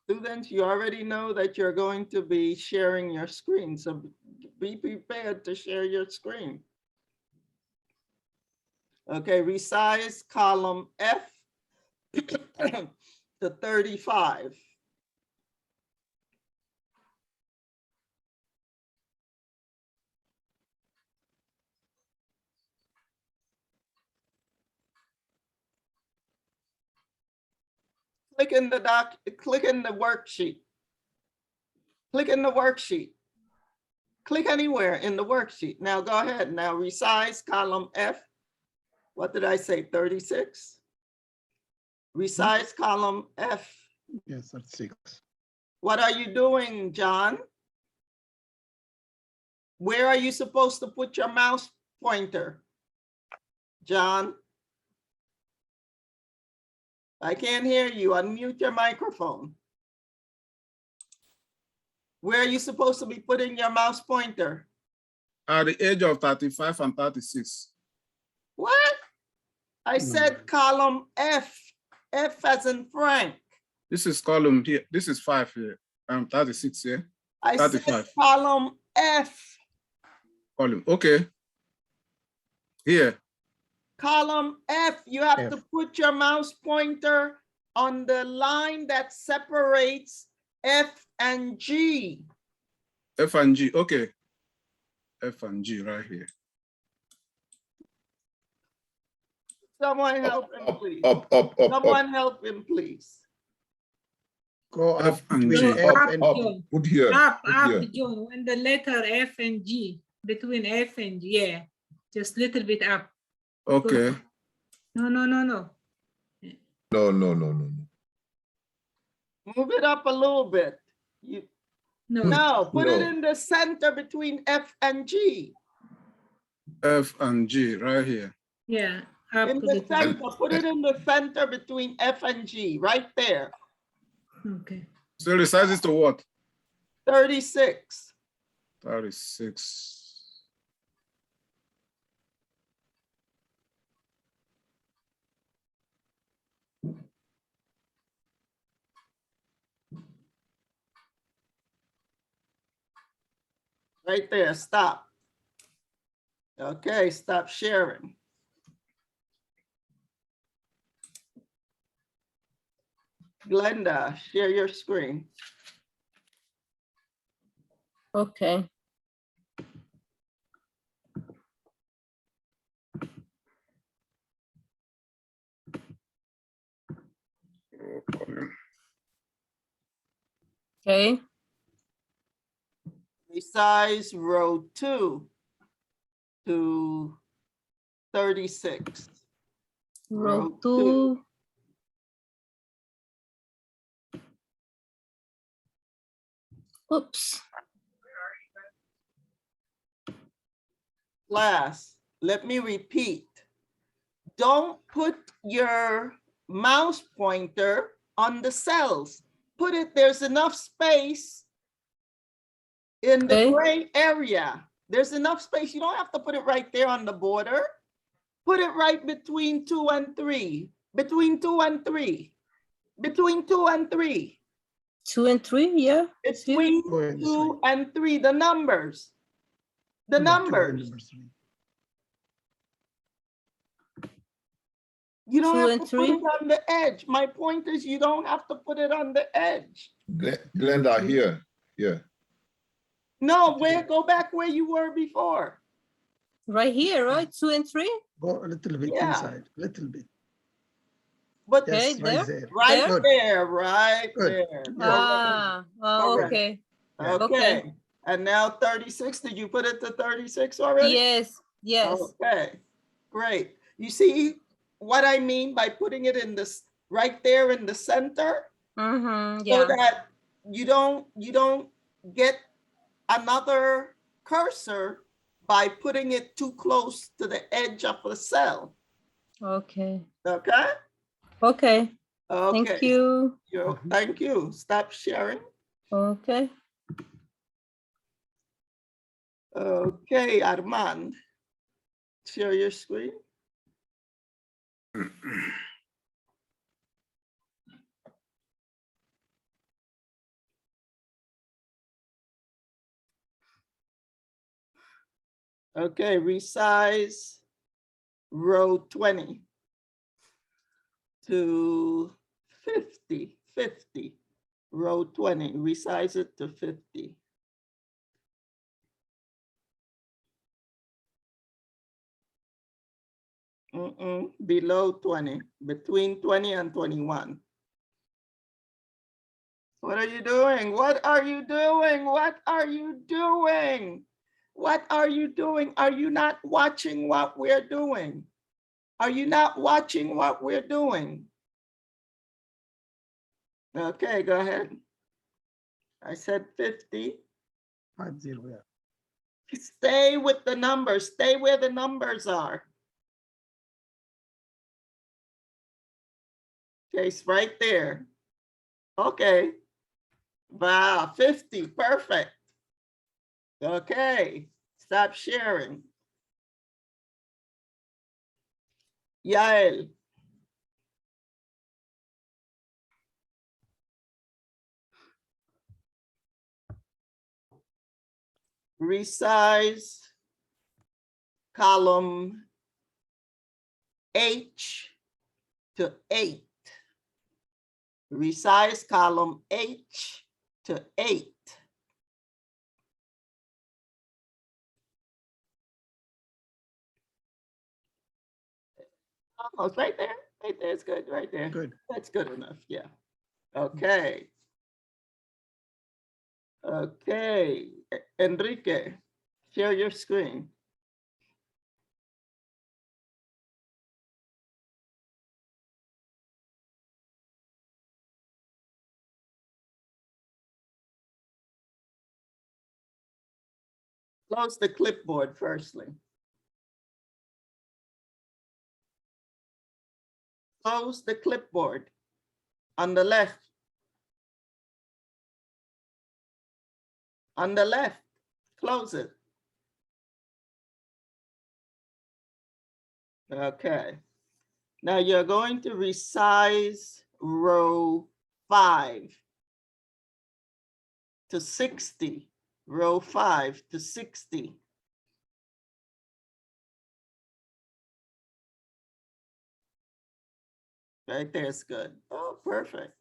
Students, you already know that you're going to be sharing your screen, so be prepared to share your screen. Okay, resize column F to 35. Click in the click in the worksheet. Click in the worksheet. Click anywhere in the worksheet. Now go ahead. Now resize column F. What did I say? 36. Resize column F. Yes, 36. What are you doing, John? Where are you supposed to put your mouse pointer? John? I can't hear you. Unmute your microphone. Where are you supposed to be putting your mouse pointer? At the age of 35 and 36. What? I said column F. F as in Frank. This is column here. This is 5 here. 36 here. I said 35. column F. Column. Okay. Here. Column F, you have F. to put your mouse pointer on the line that separates F and G. F and G. Okay. F and G right here. Someone help him, please. Up. Someone help him, please. Go up F and between G. F Up. and John. Put here. Up, Put up, here. John, when the letter F and G, between F and G, yeah, just little bit up. Okay. No. No. Move it up a little bit. No, put it No. in the center between F and G. F and G right here. Yeah, up In to the the center, put it in the center between F and G, right there. Okay. So the size is to what? 36. 36. Right there, stop. Okay, stop sharing. Glenda, share your screen. Okay. Okay. Resize row 2 to 36. Row 2. Oops. Class, let me repeat. Don't put your mouse pointer on the cells. Put it, there's enough space in the Okay. gray area. There's enough space. You don't have to put it right there on the border. Put it right between 2 and 3. Between 2 and 3. Between 2 and 3. 2 and 3, yeah. Between Go ahead, 2 and 3, the numbers. The numbers. You don't 2 have and to 3. put it on the edge. My point is you don't have to put it on the edge. Glenda, here. No, go back where you were before. Right here, right? 2 and 3. Go a little bit Yeah. inside, a little bit. But Yes, Okay, right there. there. right Good. there, right Good. there. Ah, Correct. okay. Yeah. Okay. And now 36, did you put it to 36 already? Yes, yes. Okay, great. You see what I mean by putting it in this right there in the center? Mm-hmm, So yeah. that you don't get another cursor by putting it too close to the edge of the cell. Okay. Okay? Okay. Okay. Thank you. Thank you. Stop sharing. Okay. Okay, Armand. Share your screen. Okay, resize row 20 to 50. Row 20, resize it to 50. Below 20, between 20 and 21. What are you doing? What are you doing? What are you doing? What are you doing? Are you not watching what we're doing? Are you not watching what we're doing? Okay, go ahead. I said 50. 50, yeah. Stay with the numbers. Stay where the numbers are. Okay, it's right there. Okay. Wow, 50, perfect. Okay, stop sharing. Yael. Resize column H to 8. Resize column H to 8. Almost right there. Right there. It's good. Right there. Good. That's good enough. Yeah. Okay. Okay. Enrique, share your screen. Close the clipboard firstly. Close the clipboard on the left. On the left, close it. Okay. Now you're going to resize row 5 to 60. Row 5 to 60. Right there is good. Oh, perfect.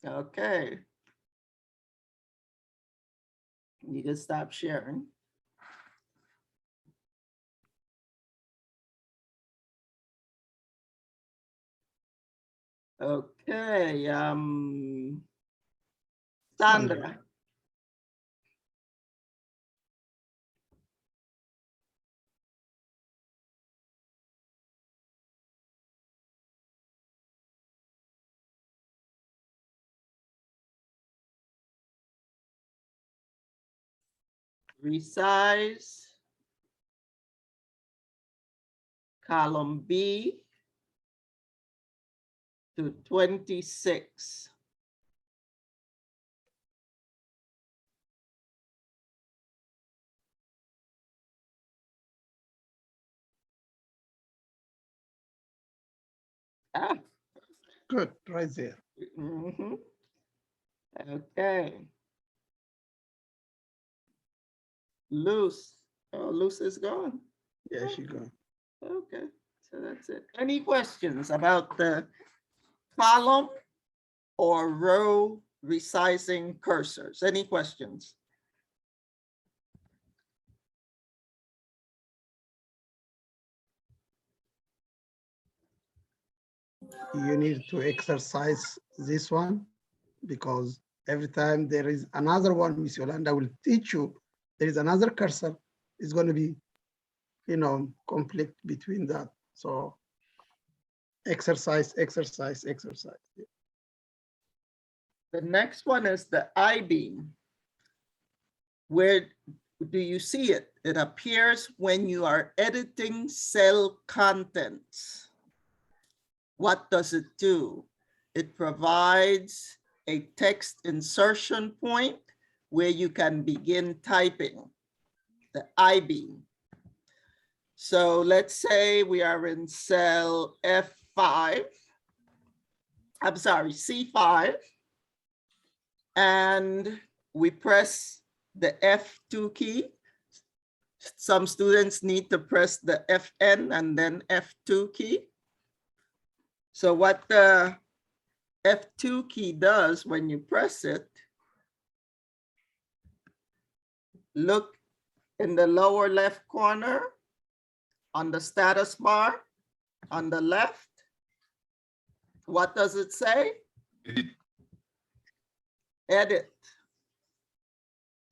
Okay. You can stop sharing. Okay, Sandra. Resize column B to 26. Ah, Good, right there. mhm. Okay. Loose. Oh, Loose is gone. Yeah, she go. Okay, so that's it. Any questions about the column or row resizing cursors? Any questions? You need to exercise this one because every time there is another one, Miss Yolanda will teach you, there is another cursor, it's going to be, conflict between that. So exercise, exercise, exercise. The next one is the I-beam. Where do you see it? It appears when you are editing cell contents. What does it do? It provides a text insertion point where you can begin typing, the I-beam. So let's say we are in cell F5. I'm sorry, C5. And we press the F2 key. Some students need to press the Fn and then F2 key. So what the F2 key does when you press it, look in the lower left corner on the status bar on the left. What does it say? Edit. Edit.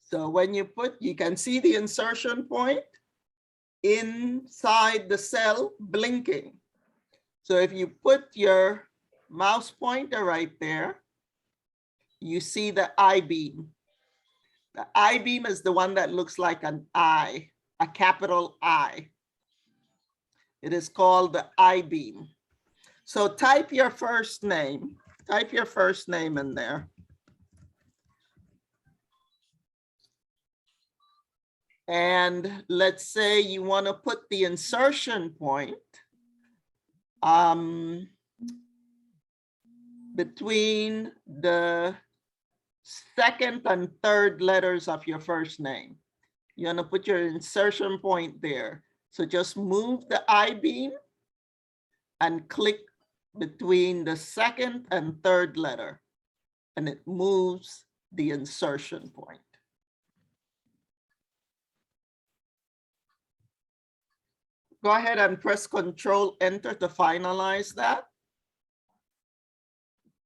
So when you you can see the insertion point inside the cell blinking. So if you put your mouse pointer right there, you see the I-beam. The I-beam is the one that looks like an eye. a capital I. It is called the I-beam. So type your first name in there. And let's say you want to put the insertion point between the second and third letters of your first name. You want to put your insertion point there. So just move the I-beam and click between the second and third letter, and it moves the insertion point. Go ahead and press Control Enter to finalize that.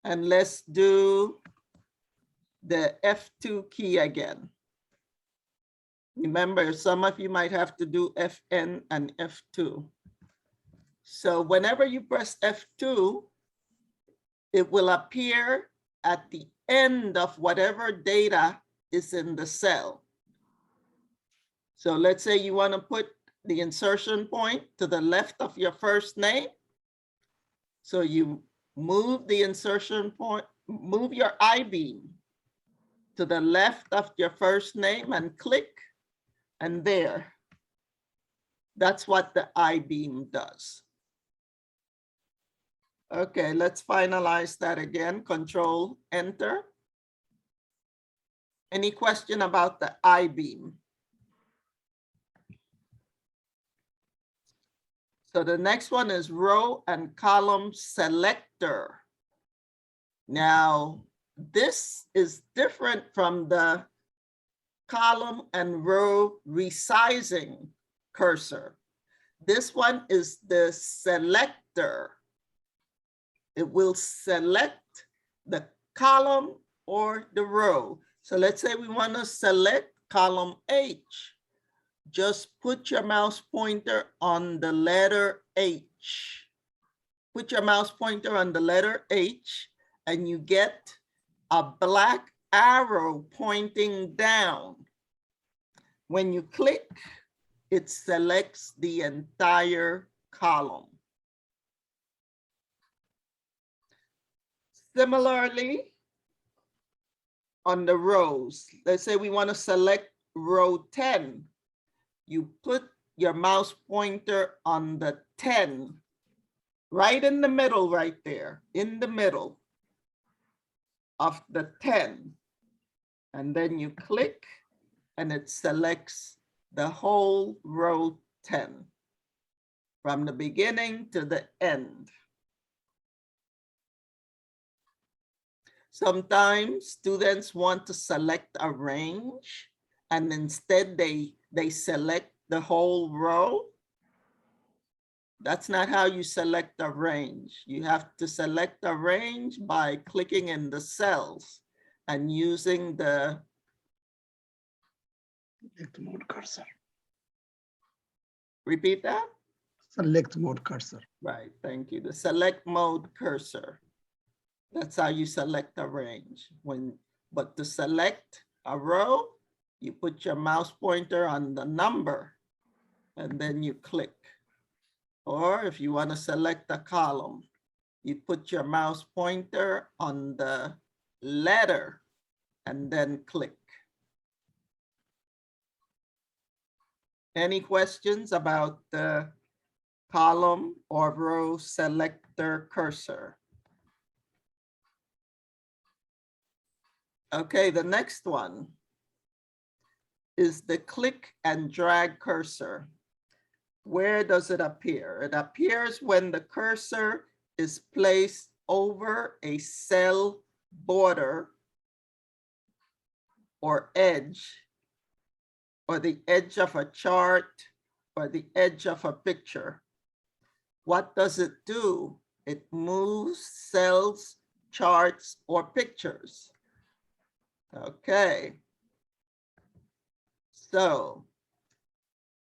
And let's do the F2 key again. Remember, some of you might have to do Fn and F2. So whenever you press F2, it will appear at the end of whatever data is in the cell. So let's say you want to put the insertion point to the left of your first name. So you move the insertion point, move your I-beam to the left of your first name and click, and there. That's what the I-beam does. Okay, let's finalize that again. Control Enter. Any question about the I-beam? So the next one is row and column selector. Now, this is different from the column and row resizing cursor. This one is the selector. It will select the column or the row. So let's say we want to select column H. Just put your mouse pointer on the letter H. Put your mouse pointer on the letter H, and you get a black arrow pointing down. When you click, it selects the entire column. Similarly, on the rows, let's say we want to select row 10. You put your mouse pointer on the 10, right in the middle, right there, in the middle of the 10. And then you click, and it selects the whole row 10, from the beginning to the end. Sometimes students want to select a range, and instead they select the whole row. That's not how you select a range. You have to select a range by clicking in the cells and using the Select mode cursor. Repeat that? Select mode cursor. Right, thank you. The select mode cursor. That's how you select a range. But to select a row, you put your mouse pointer on the number and then you click. Or if you want to select a column, you put your mouse pointer on the letter and then click. Any questions about the column or row selector cursor? Okay, the next one is the click and drag cursor. Where does it appear? It appears when the cursor is placed over a cell border or edge, or the edge of a chart, or the edge of a picture. What does it do? It moves cells, charts, or pictures. Okay. So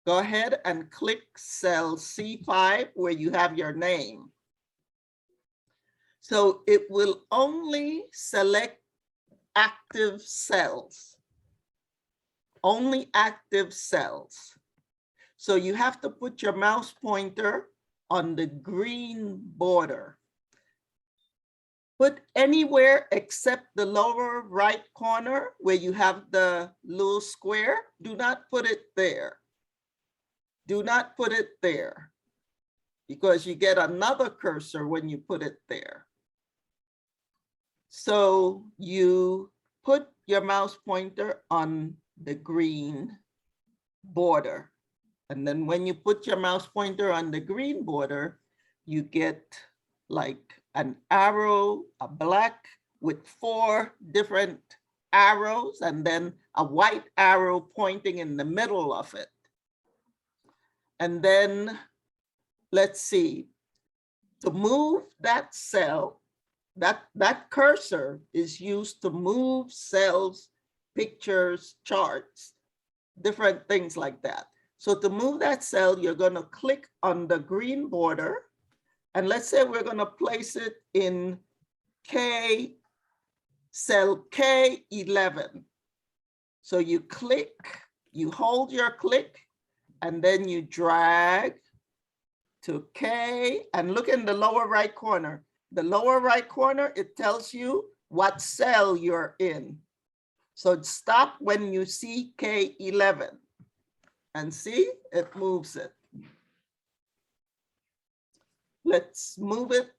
go ahead and click cell C5 where you have your name. So it will only select active cells. Only active cells. So you have to put your mouse pointer on the green border. Put anywhere except the lower right corner where you have the little square. Do not put it there. Do not put it there because you get another cursor when you put it there. So you put your mouse pointer on the green border. And then when you put your mouse pointer on the green border, you get like an arrow, a black with 4 different arrows, and then a white arrow pointing in the middle of it. And then let's see, to move that cell, that cursor is used to move cells, pictures, charts, different things like that. So to move that cell, you're going to click on the green border. And let's say we're going to place it in cell K11. So you click, you hold your click, and then you drag to K, and look in the lower right corner. The lower right corner, it tells you what cell you're in. So stop when you see K11 and see, it moves it. Let's move it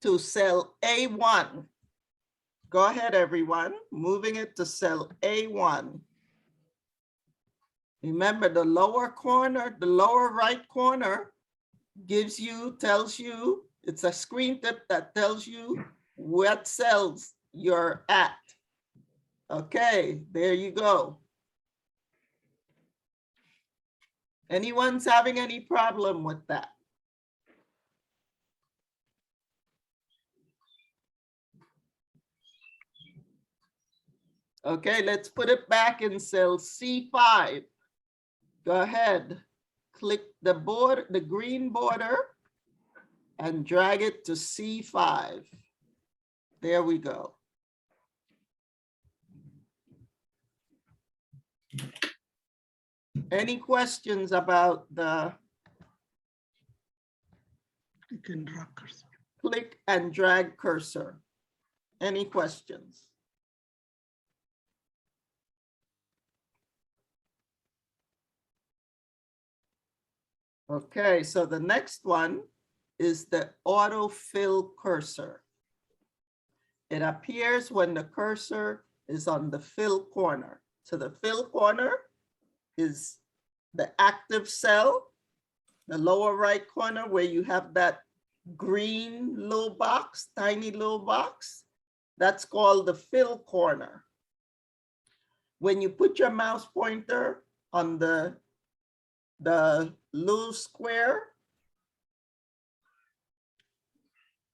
to cell A1. Go ahead, everyone, moving it to cell A1. Remember the lower corner, the lower right corner gives you, tells you, it's a screen tip that tells you what cells you're at. Okay, there you go. Anyone's having any problem with that? Okay, let's put it back in cell C5. Go ahead, click the border, the green border, and drag it to C5. There we go. Any questions about the Click and drag cursor. click and drag cursor? Any questions? Okay, so the next one is the autofill cursor. It appears when the cursor is on the fill corner. So the fill corner is the active cell, the lower right corner where you have that green little box, tiny little box. That's called the fill corner. When you put your mouse pointer on the little square,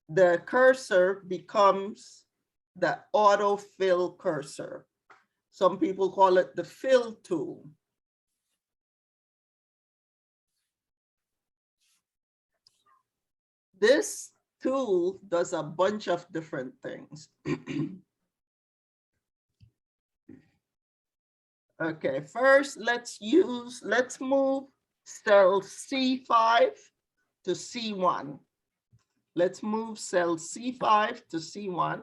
the cursor becomes the autofill cursor. Some people call it the fill tool. This tool does a bunch of different things. Okay, first let's move cell C5 to C1. Let's move cell C5 to C1.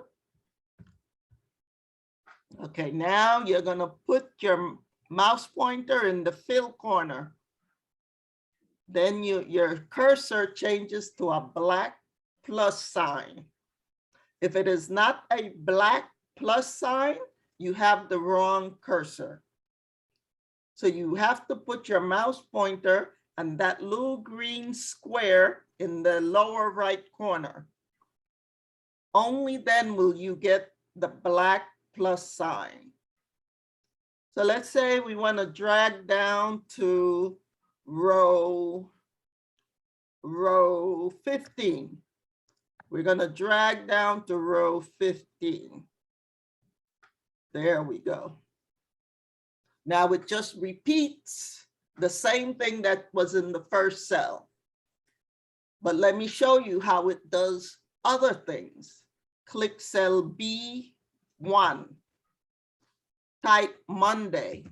Okay, now you're gonna put your mouse pointer in the fill corner. Then your cursor changes to a black plus sign. If it is not a black plus sign, you have the wrong cursor. So you have to put your mouse pointer on that little green square in the lower right corner. Only then will you get the black plus sign. So let's say we want to drag down to row 15. We're going to drag down to row 15. There we go. Now it just repeats the same thing that was in the first cell. But let me show you how it does other things. Click cell B1. Type Monday.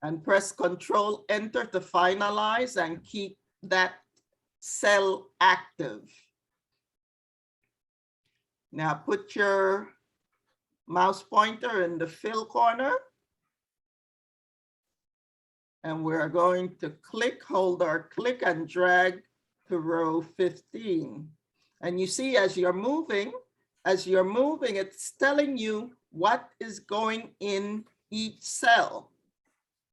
and press Control Enter to finalize and keep that cell active. Now put your mouse pointer in the fill corner. And we're going to hold our click and drag to row 15. And you see, as you're moving, it's telling you what is going in each cell.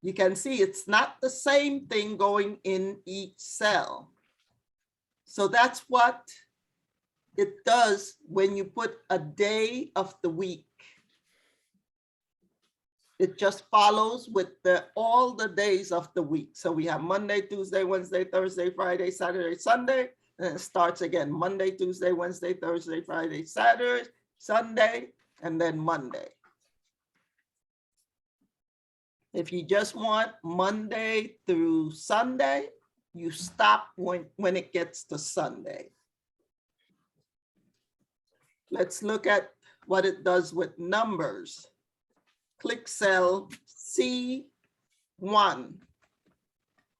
You can see it's not the same thing going in each cell. So that's what it does when you put a day of the week. It just follows with all the days of the week. So we have Monday, Tuesday, Wednesday, Thursday, Friday, Saturday, Sunday, and it starts again Monday, Tuesday, Wednesday, Thursday, Friday, Saturday, Sunday, and then Monday. If you just want Monday through Sunday, you stop when it gets to Sunday. Let's look at what it does with numbers. Click cell C1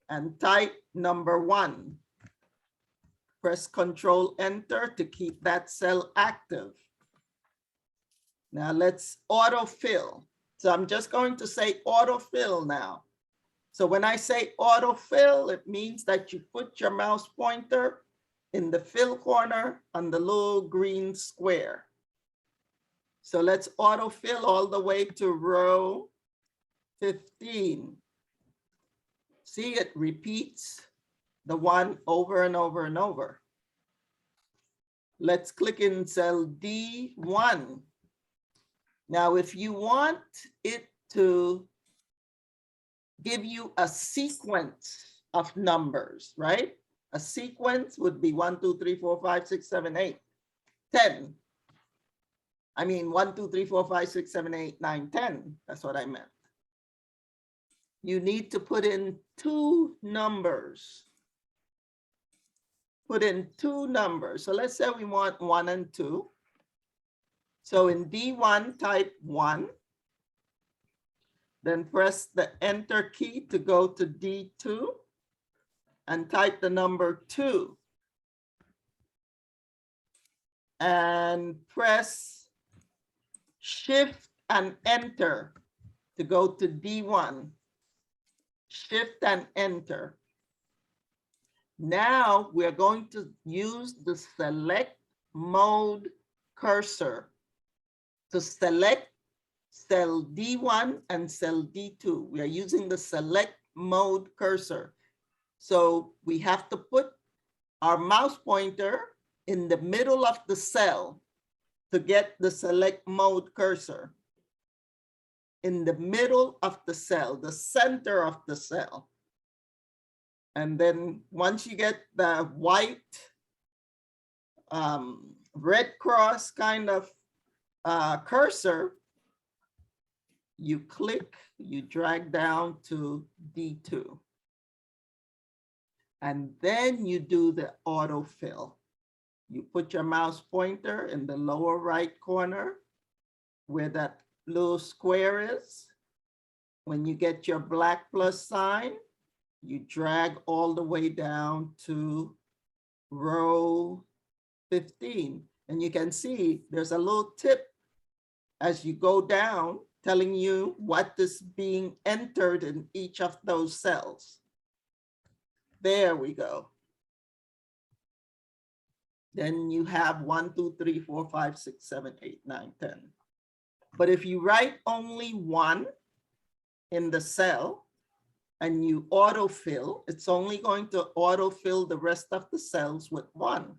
and type number 1. Press Control Enter to keep that cell active. Now let's autofill. So I'm just going to say autofill now. So when I say autofill, it means that you put your mouse pointer in the fill corner on the little green square. So let's autofill all the way to row 15. See, it repeats the one over and over and over. Let's click in cell D1. Now, if you want it to give you a sequence of numbers, right? A sequence would be 1, 2, 3, 4, 5, 6, 7, 8, 10. I mean, 1, 2, 3, 4, 5, 6, 7, 8, 9, 10. That's what I meant. You need to put in 2 numbers. Put in 2 numbers. So let's say we want 1 and 2. So in D1, type 1. Then press the Enter key to go to D2 and type the number 2. And press Shift and Enter to go to D1. Shift and Enter. Now we're going to use the Select Mode cursor to select cell D1 and cell D2. We are using the Select Mode cursor. So we have to put our mouse pointer in the middle of the cell to get the Select Mode cursor. In the middle of the cell, the center of the cell. And then once you get the white red cross kind of cursor, you click, you drag down to D2. And then you do the autofill. You put your mouse pointer in the lower right corner where that little square is. When you get your black plus sign, you drag all the way down to row 15. And you can see there's a little tip as you go down telling you what is being entered in each of those cells. There we go. Then you have 1, 2, 3, 4, 5, 6, 7, 8, 9, 10. But if you write only 1 in the cell and you autofill, it's only going to autofill the rest of the cells with 1.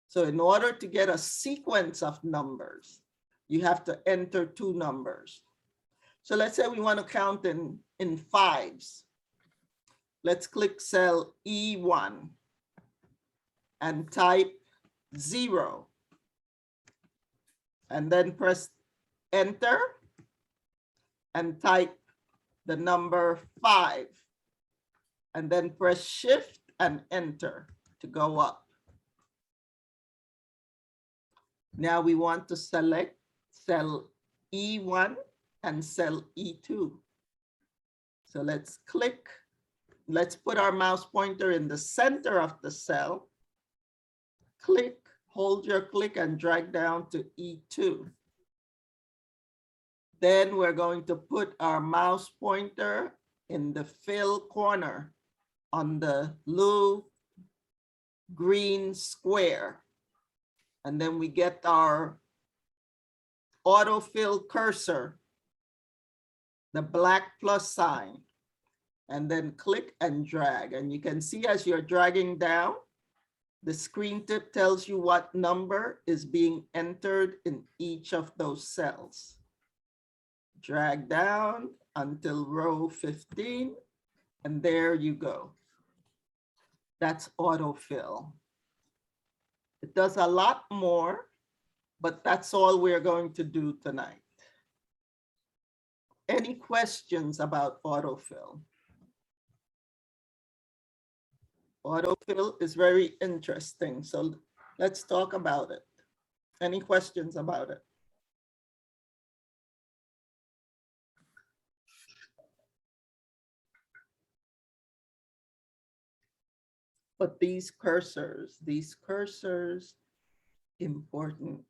So in order to get a sequence of numbers, you have to enter 2 numbers. So let's say we want to count in 5s. Let's click cell E1 and type 0. And then press Enter and type the number 5. And then press Shift and Enter to go up. Now we want to select cell E1 and cell E2. So let's click. Let's put our mouse pointer in the center of the cell. Click, hold your click and drag down to E2. Then we're going to put our mouse pointer in the fill corner on the blue green square. And then we get our autofill cursor, the black plus sign, and then click and drag. And you can see as you're dragging down, the screen tip tells you what number is being entered in each of those cells. Drag down until row 15, and there you go. That's autofill. It does a lot more, but that's all we're going to do tonight. Any questions about autofill? Autofill is very interesting, so let's talk about it. Any questions about it? But these cursors, important.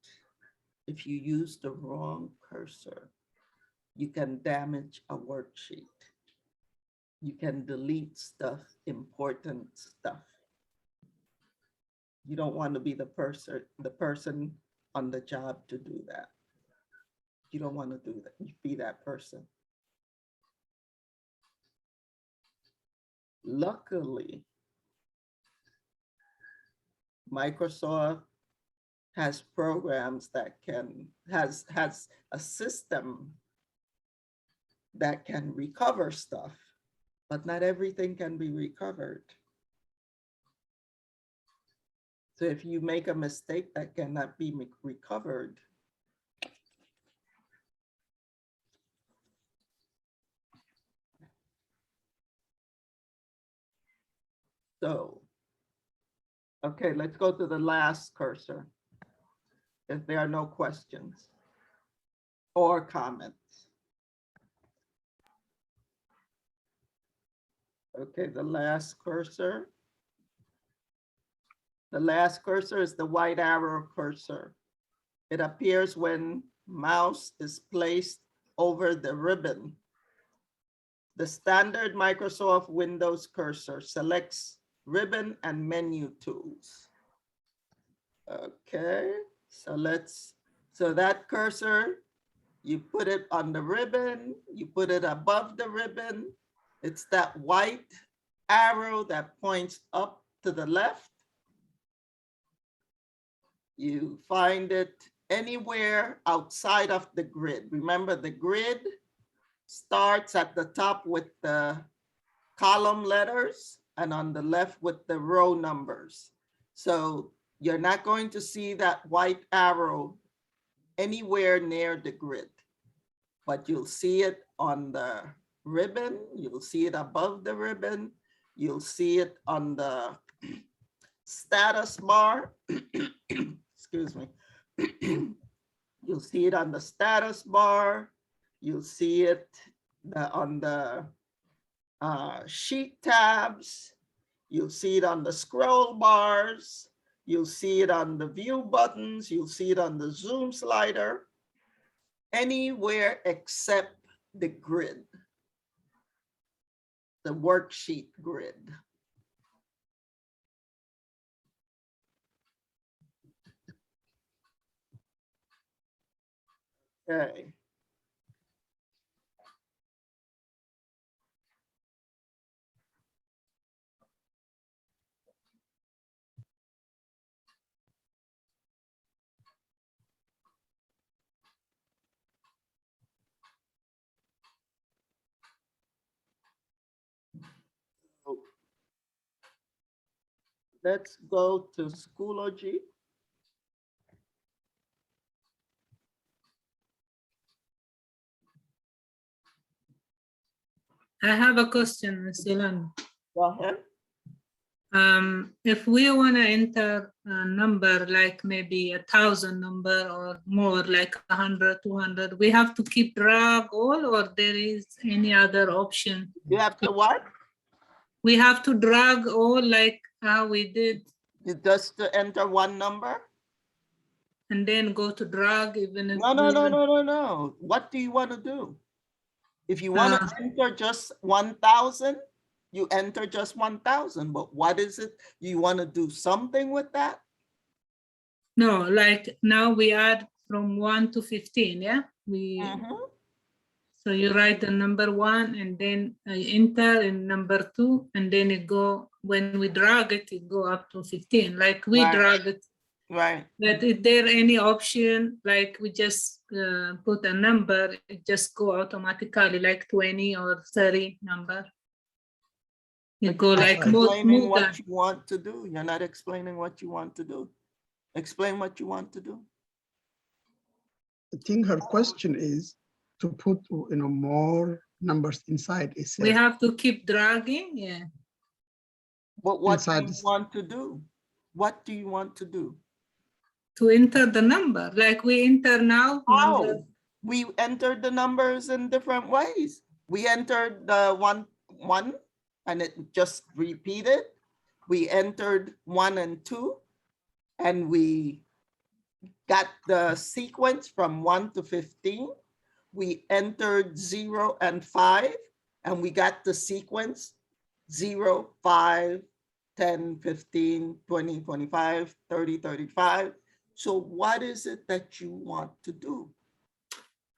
If you use the wrong cursor, you can damage a worksheet. You can delete stuff, important stuff. You don't want to be the person on the job to do that. You don't want to do that. You be that person. Luckily, Microsoft has programs that has a system that can recover stuff, but not everything can be recovered. So if you make a mistake that cannot be recovered, so, okay, let's go to the last cursor. If there are no questions or comments. Okay, the last cursor. The last cursor is the white arrow cursor. It appears when mouse is placed over the ribbon. The standard Microsoft Windows cursor selects ribbon and menu tools. Okay, so that cursor, you put it on the ribbon, you put it above the ribbon. It's that white arrow that points up to the left. You find it anywhere outside of the grid. Remember, the grid starts at the top with the column letters and on the left with the row numbers. So you're not going to see that white arrow anywhere near the grid, but you'll see it on the ribbon, you'll see it above the ribbon, you'll see it on the status bar, excuse me. You'll see it on the status bar, you'll see it on the sheet tabs, you'll see it on the scroll bars, you'll see it on the view buttons, you'll see it on the zoom slider, anywhere except the grid, the worksheet grid. Okay. Let's go to Schoology. I have a question, Ms. Yolanda. Go ahead. If we want to enter a number like maybe 1,000 number or more, like 100, 200, we have to keep drag all, or there is any other option? You have to what? We have to drag all like how we did, You just to enter one number? and then go to drag even if No, no, we no, want- no, no, no. What do you want to do? If you want to Ah. enter just 1,000, you enter just 1,000. But what is it? You want to do something with that? No, like now we add from 1 to 15, yeah? Mhm. So you write the number 1 and then enter in number 2, and then it go, when we drag it, it go up to 15, like we Right. drag it. Right. But is there any option, like we just put a number, it just go automatically, like 20 or 30 number? It go like more Explaining than. what you want to do. You're not explaining what you want to do. Explain what you want to do. I think her question is to put, more numbers inside a cell. We have to keep dragging, yeah. But what do Inside you this- want to do? What do you want to do? To enter the number, like we enter now. How? number- We entered the numbers in different ways. We entered the one and it just repeated. We entered 1 and 2 and we got the sequence from 1 to 15. We entered 0 and 5 and we got the sequence 0, 5, 10, 15, 20, 25, 30, 35. So what is it that you want to do?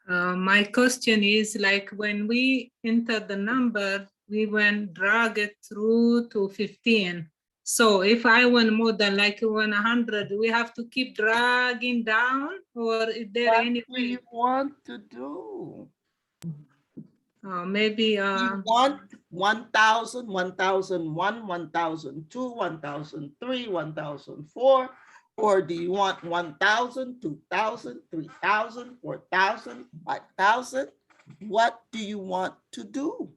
My question is, like when we enter the number, we went drag it through to 15. So if I want more than like 100, we have to keep dragging down, or is there What any do way? you want to do? Maybe You want 1,000, 1,001, 1,002, 1,003, 1,004, or do you want 1,000, 2,000, 3,000, 4,000, 5,000? What do you want to do?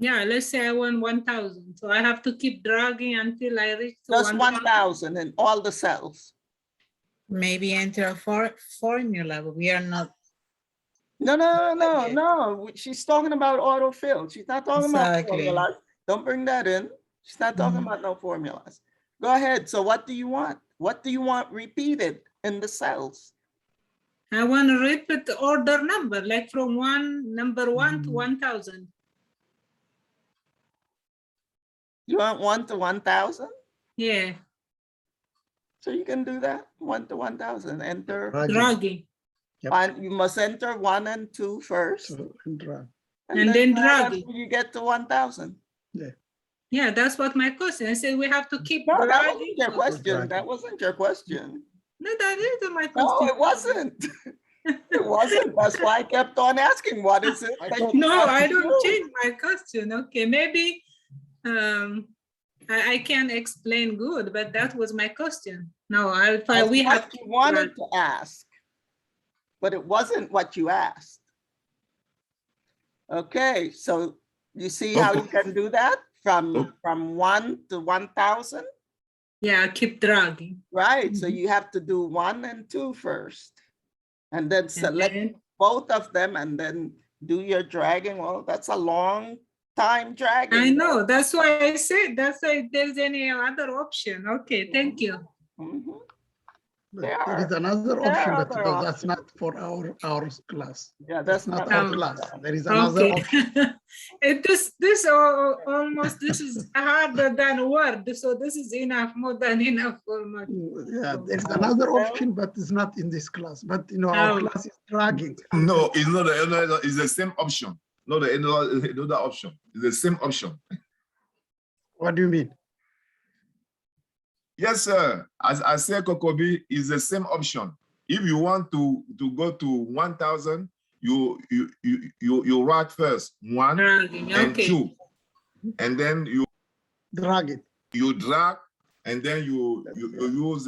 yeah, let's say I want 1,000. So I have to keep dragging until I reach to Just 1,000 in all the cells. Maybe enter a formula, but we are not. No, no, no, Okay. no. She's talking about autofill. She's not talking about Exactly. formulas. Don't bring that in. She's not talking about no formulas. Go ahead. So what do you want? What do you want repeated in the cells? I want to repeat the order number, like from number 1 to 1,000. You want 1 to 1,000? Yeah, So you can do that. 1 to 1,000. Enter. dragging. Yep. And you must enter 1 and 2 first. So, and drag. And then drag until you get to 1,000. Yeah, that's what my question. I said we have to keep No, that dragging. wasn't your question. dragging. That wasn't your question. No, that is my No, question. it wasn't. It wasn't. That's why I kept on asking, what is it? that you No, want I to don't do? change my question. Okay, maybe I can explain good, but that was my question. No, That's we have what you wanted to ask, but it wasn't what you asked. Okay, so you see how you can do that from 1 to 1,000, yeah, keep dragging. right? So Mhm. you have to do 1 and 2 first, and then And select then- both of them, and then do your dragging. Well, that's a long time dragging. I know, that's why I said, that's why if there's any other option. Okay, thank you. Mhm. But There there is are- another there option, are but other that's not for our class. Yeah, That's not our our class. There is another Okay. option. This is harder than Word, so this is enough, more than enough for me. Yeah, there's another option, but it's not in this class. But our Oh. class is dragging. No, it's not it's the same option. Not another option. It's the same option. What do you mean? Yes, sir. As I said, Kokobi is the same option. If you want to go to 1,000, you write first 1 Dragging, and okay. 2, and then Drag it. you drag, and then you use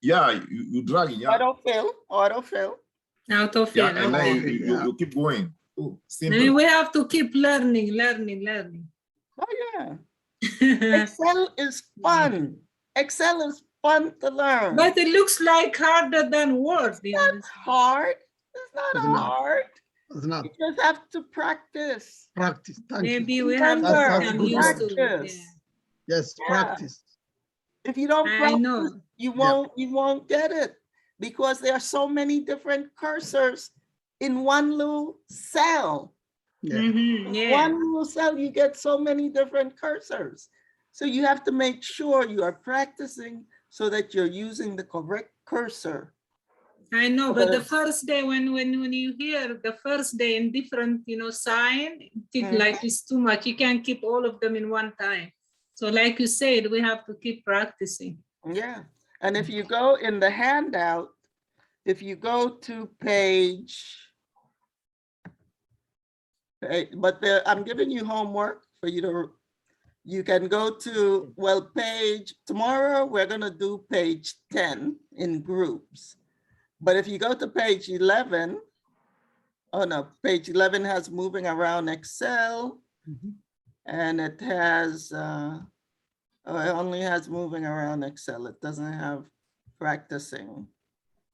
you dragging, yeah. Autofill. Out of Yeah, here. and Okay. then you keep going. Oh, Maybe simple. we have to keep learning. Oh, Yeah. Excel is fun. Excel is fun to learn. But it looks like harder than Word. It's hard. It's not It's not. hard. It's not You just have to practice. practice. Thank you. Maybe we have to Remember, That's become good used word. to it. practice. Yes, Yeah. practice. If you don't I practice, know. you Yeah. won't get it, because there are so many different cursors in one little cell. Yeah. Mhm, In yeah. one little cell, you get so many different cursors. So you have to make sure you are practicing so that you're using the correct cursor. I know, but the Others. first day when you hear the first day in different, sign, it feel like it's too much. You can't keep all of them in one time. So like you said, we have to keep practicing. Yeah, and if you go in the handout, if you go to page, but I'm giving you homework for you to, you can go to, well, tomorrow we're gonna do page 10 in groups. But if you go to page 11, oh no, page 11 has moving around Excel, and it has, it only has moving around Excel. It doesn't have practicing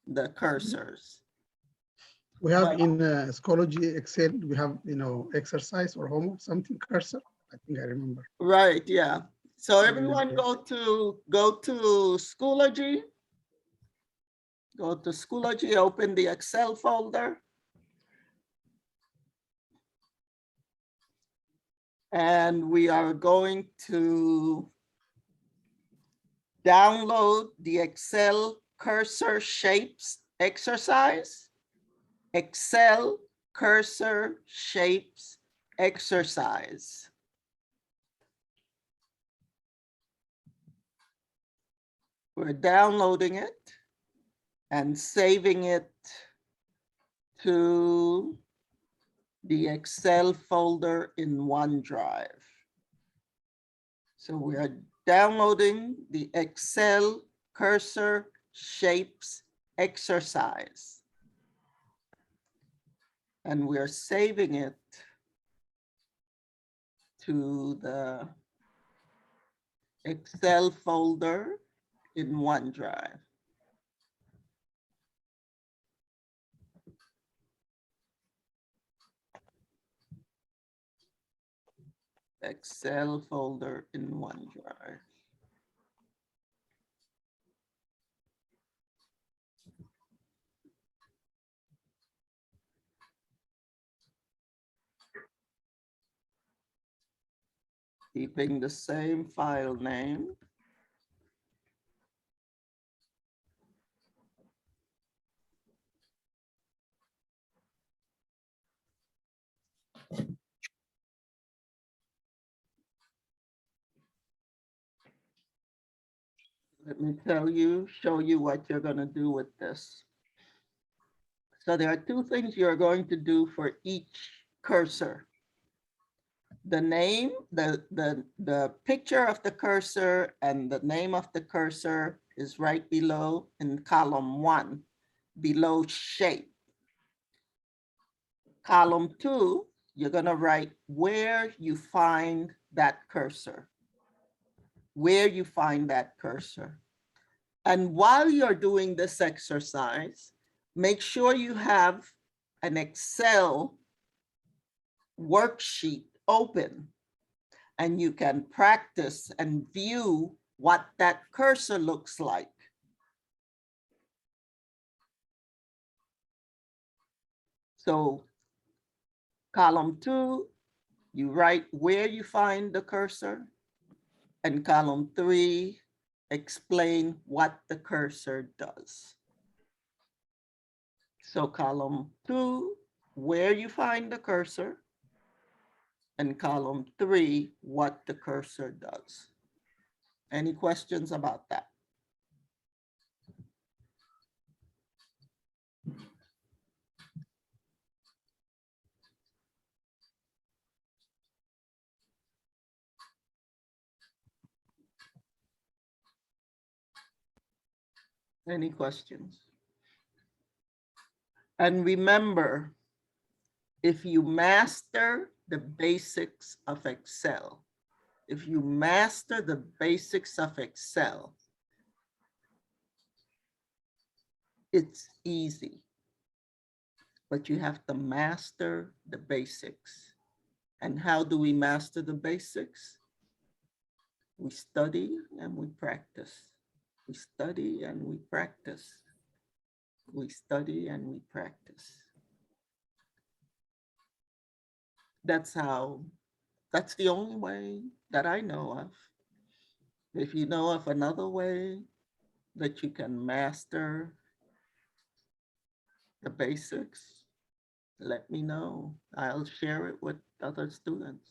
the cursors. We have But- in Schoology Excel, we have, exercise or homework, something cursor. I think I remember. Right, yeah. So Yeah, everyone that's go to Schoology. Go to Schoology, open the Excel folder. And we are going to download the Excel cursor shapes exercise. Excel cursor shapes exercise. We're downloading it and saving it to the Excel folder in OneDrive. So we are downloading the Excel cursor shapes exercise. And we're saving it to the Excel folder in OneDrive. Excel folder in OneDrive. Keeping the same file name. Let me show you what you're going to do with this. So there are two things you're going to do for each cursor. The name, the picture of the cursor and the name of the cursor is right below in column 1, below shape. Column 2, you're going to write where you find that cursor. Where you find that cursor. And while you're doing this exercise, make sure you have an Excel worksheet open and you can practice and view what that cursor looks like. So column 2, you write where you find the cursor, and column 3, explain what the cursor does. So column 2, where you find the cursor, and column 3, what the cursor does. Any questions about that? Any questions? And remember, if you master the basics of Excel, if you master the basics of Excel, it's easy, but you have to master the basics. And how do we master the basics? We study and we practice. We study and we practice. We study and we practice. That's the only way that I know of. If you know of another way that you can master the basics, let me know. I'll share it with other students.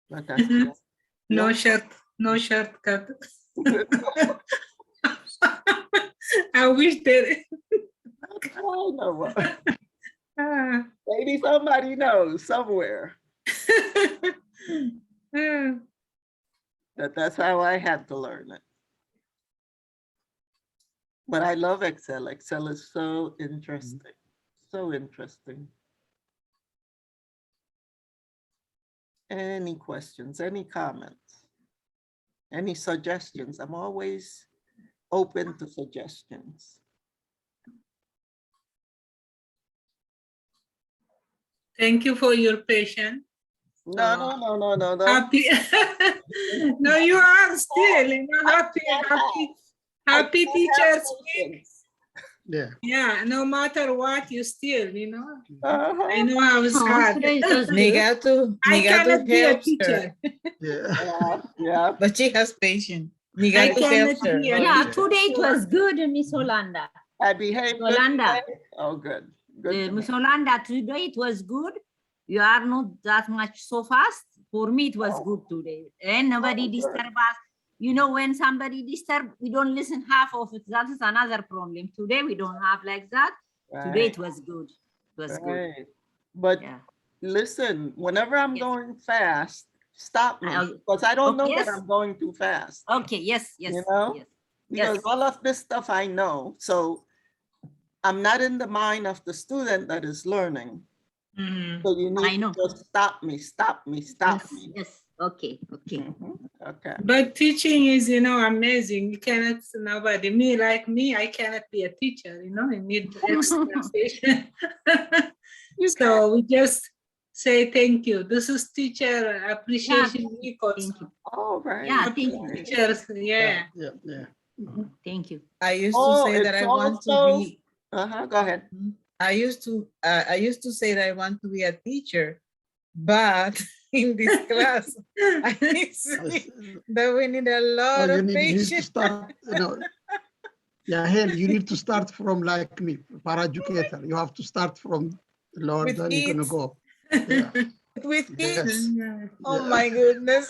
But that's No shortcut. I wish that. I know what. Ah. Maybe somebody knows somewhere that's how I had to learn it. But I love Excel. Excel is so interesting. So interesting. Any questions, any comments, any suggestions? I'm always open to suggestions. Thank you for your patience. No. Happy. No, you are still, happy teachers. Yeah. Yeah, no matter what, you still, Uh-huh. I know how it's Oh, hard. today it was good. Nigatu I cannot be a helps her, teacher. Yeah. Yeah. but she has patience. I Nigatu cannot helps her. be a Yeah, teacher. today it was good, Miss Holanda. I behaved good Yolanda. today? Oh, good. Good. to Miss know. Holanda, today it was good. You are not that much so fast. For me, it was good today. And nobody Oh, good. disturb us. You know, when somebody disturb, we don't listen half of it. That is another problem. Today, we don't have like that. Today, Right, it was good. It was good. right. But Yeah. listen, whenever I'm Yes. going fast, stop me, I'll- because I don't know Okay, that yes. I'm going too fast. Okay, yes, yes, You know? yes. Because Yes. all of this stuff I know, so I'm not in the mind of the student that is learning. Mhm. So you I need know. to just stop me. Yes, yes. Okay, okay. Mhm. Okay. But teaching is, amazing. You cannot, nobody, like me, I cannot be a teacher, I need extra patience. So we just say thank you. This is teacher appreciation week also. Thank you. All right. Yeah, thank you. right. Teachers, yeah. Yeah. Thank you. I used to Oh, say that it's I want to also- be. Go ahead. I used to say that I want to be a teacher, but in this class, I see that we need a lot Oh, of you need to patience. start, yeah, Hale, you need to start from like me, paraeducator. You have to start from lower, With then you're gonna kids. go. Yeah. With kids. Yes. Oh Yeah. my goodness.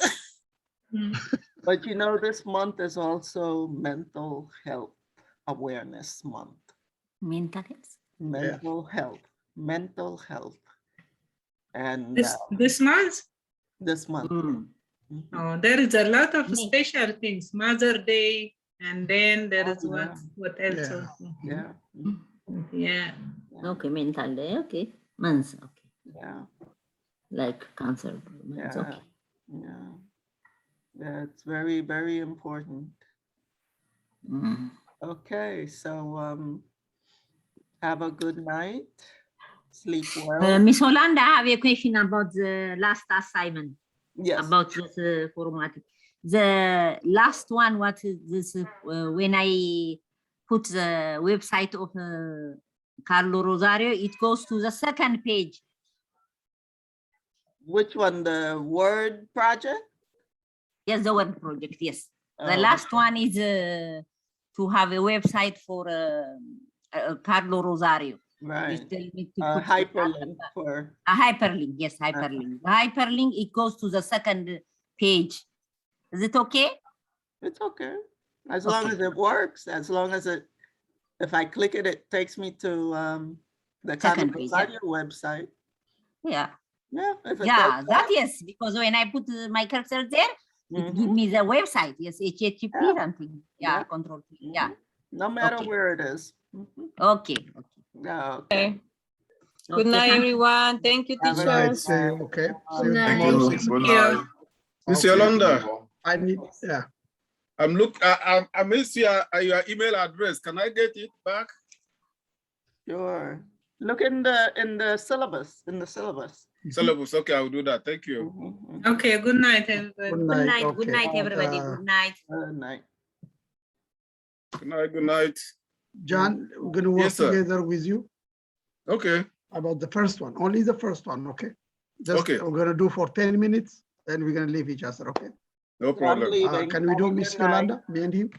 But this month is also Mental Health Awareness Month. Mental health. Mental health. And This month? this month. Mm. Mhm. Oh, there is a lot of Me. special things. Mother Day, and then there is Oh, yeah. what else? Yeah. Yeah. Yeah. Okay, mental day. Okay. Months. Okay. Yeah. Like cancer. Months. Yeah. Okay. Yeah. Yeah. It's very, very important. Mm. Okay. So have a good night. Sleep well. Miss Holanda, I have a question about the last assignment. Yes. About this formatting. The last one, what is this? When I put the website of Carlo Rosario, it goes to the second page. Which one? The Word project? Yes, the word project. Yes. The Oh, last one is to have a website for Carlo Rosario. right. It tell me to A put hyperlink for. a hyperlink. Yes, hyperlink. The hyperlink, it goes to the second page. Is it okay? It's okay. As long Okay. as it works, as long as if I click it, it takes me to the Second Carlos page, yeah. Rosario website. Yeah. Yeah. If it Yeah, does that yes, because when I put my cursor there, it Mhm. give me the website. Yes, HTTP Yeah. something. Yeah, Yeah. control. Mhm. Yeah. No matter Okay. where it is. Mhm. Okay. Okay. Yeah, Okay. okay. Good Okay, night, thank you. everyone. Thank you, Have a Good night. teachers. See you. Okay. See you Good Thank tomorrow. you. Same Good time. night. Mr. Okay. Yolanda, I need, yeah. I missed your email address. Can I get it back? Sure. Look in the syllabus, Syllabus. Okay, I will do that. Thank you. Mhm. Okay, good night, everybody. Good Good night. night, good Okay. night, everybody. Good night. Night. Good night. Good night. John, we're gonna work Yes, sir. together with you Okay. about the first one, only the first one, okay? Just, Okay. we're gonna do for 10 minutes, then we're gonna leave each other, okay? No problem. leaving. Can we do Good Miss night. Yolanda, me and him?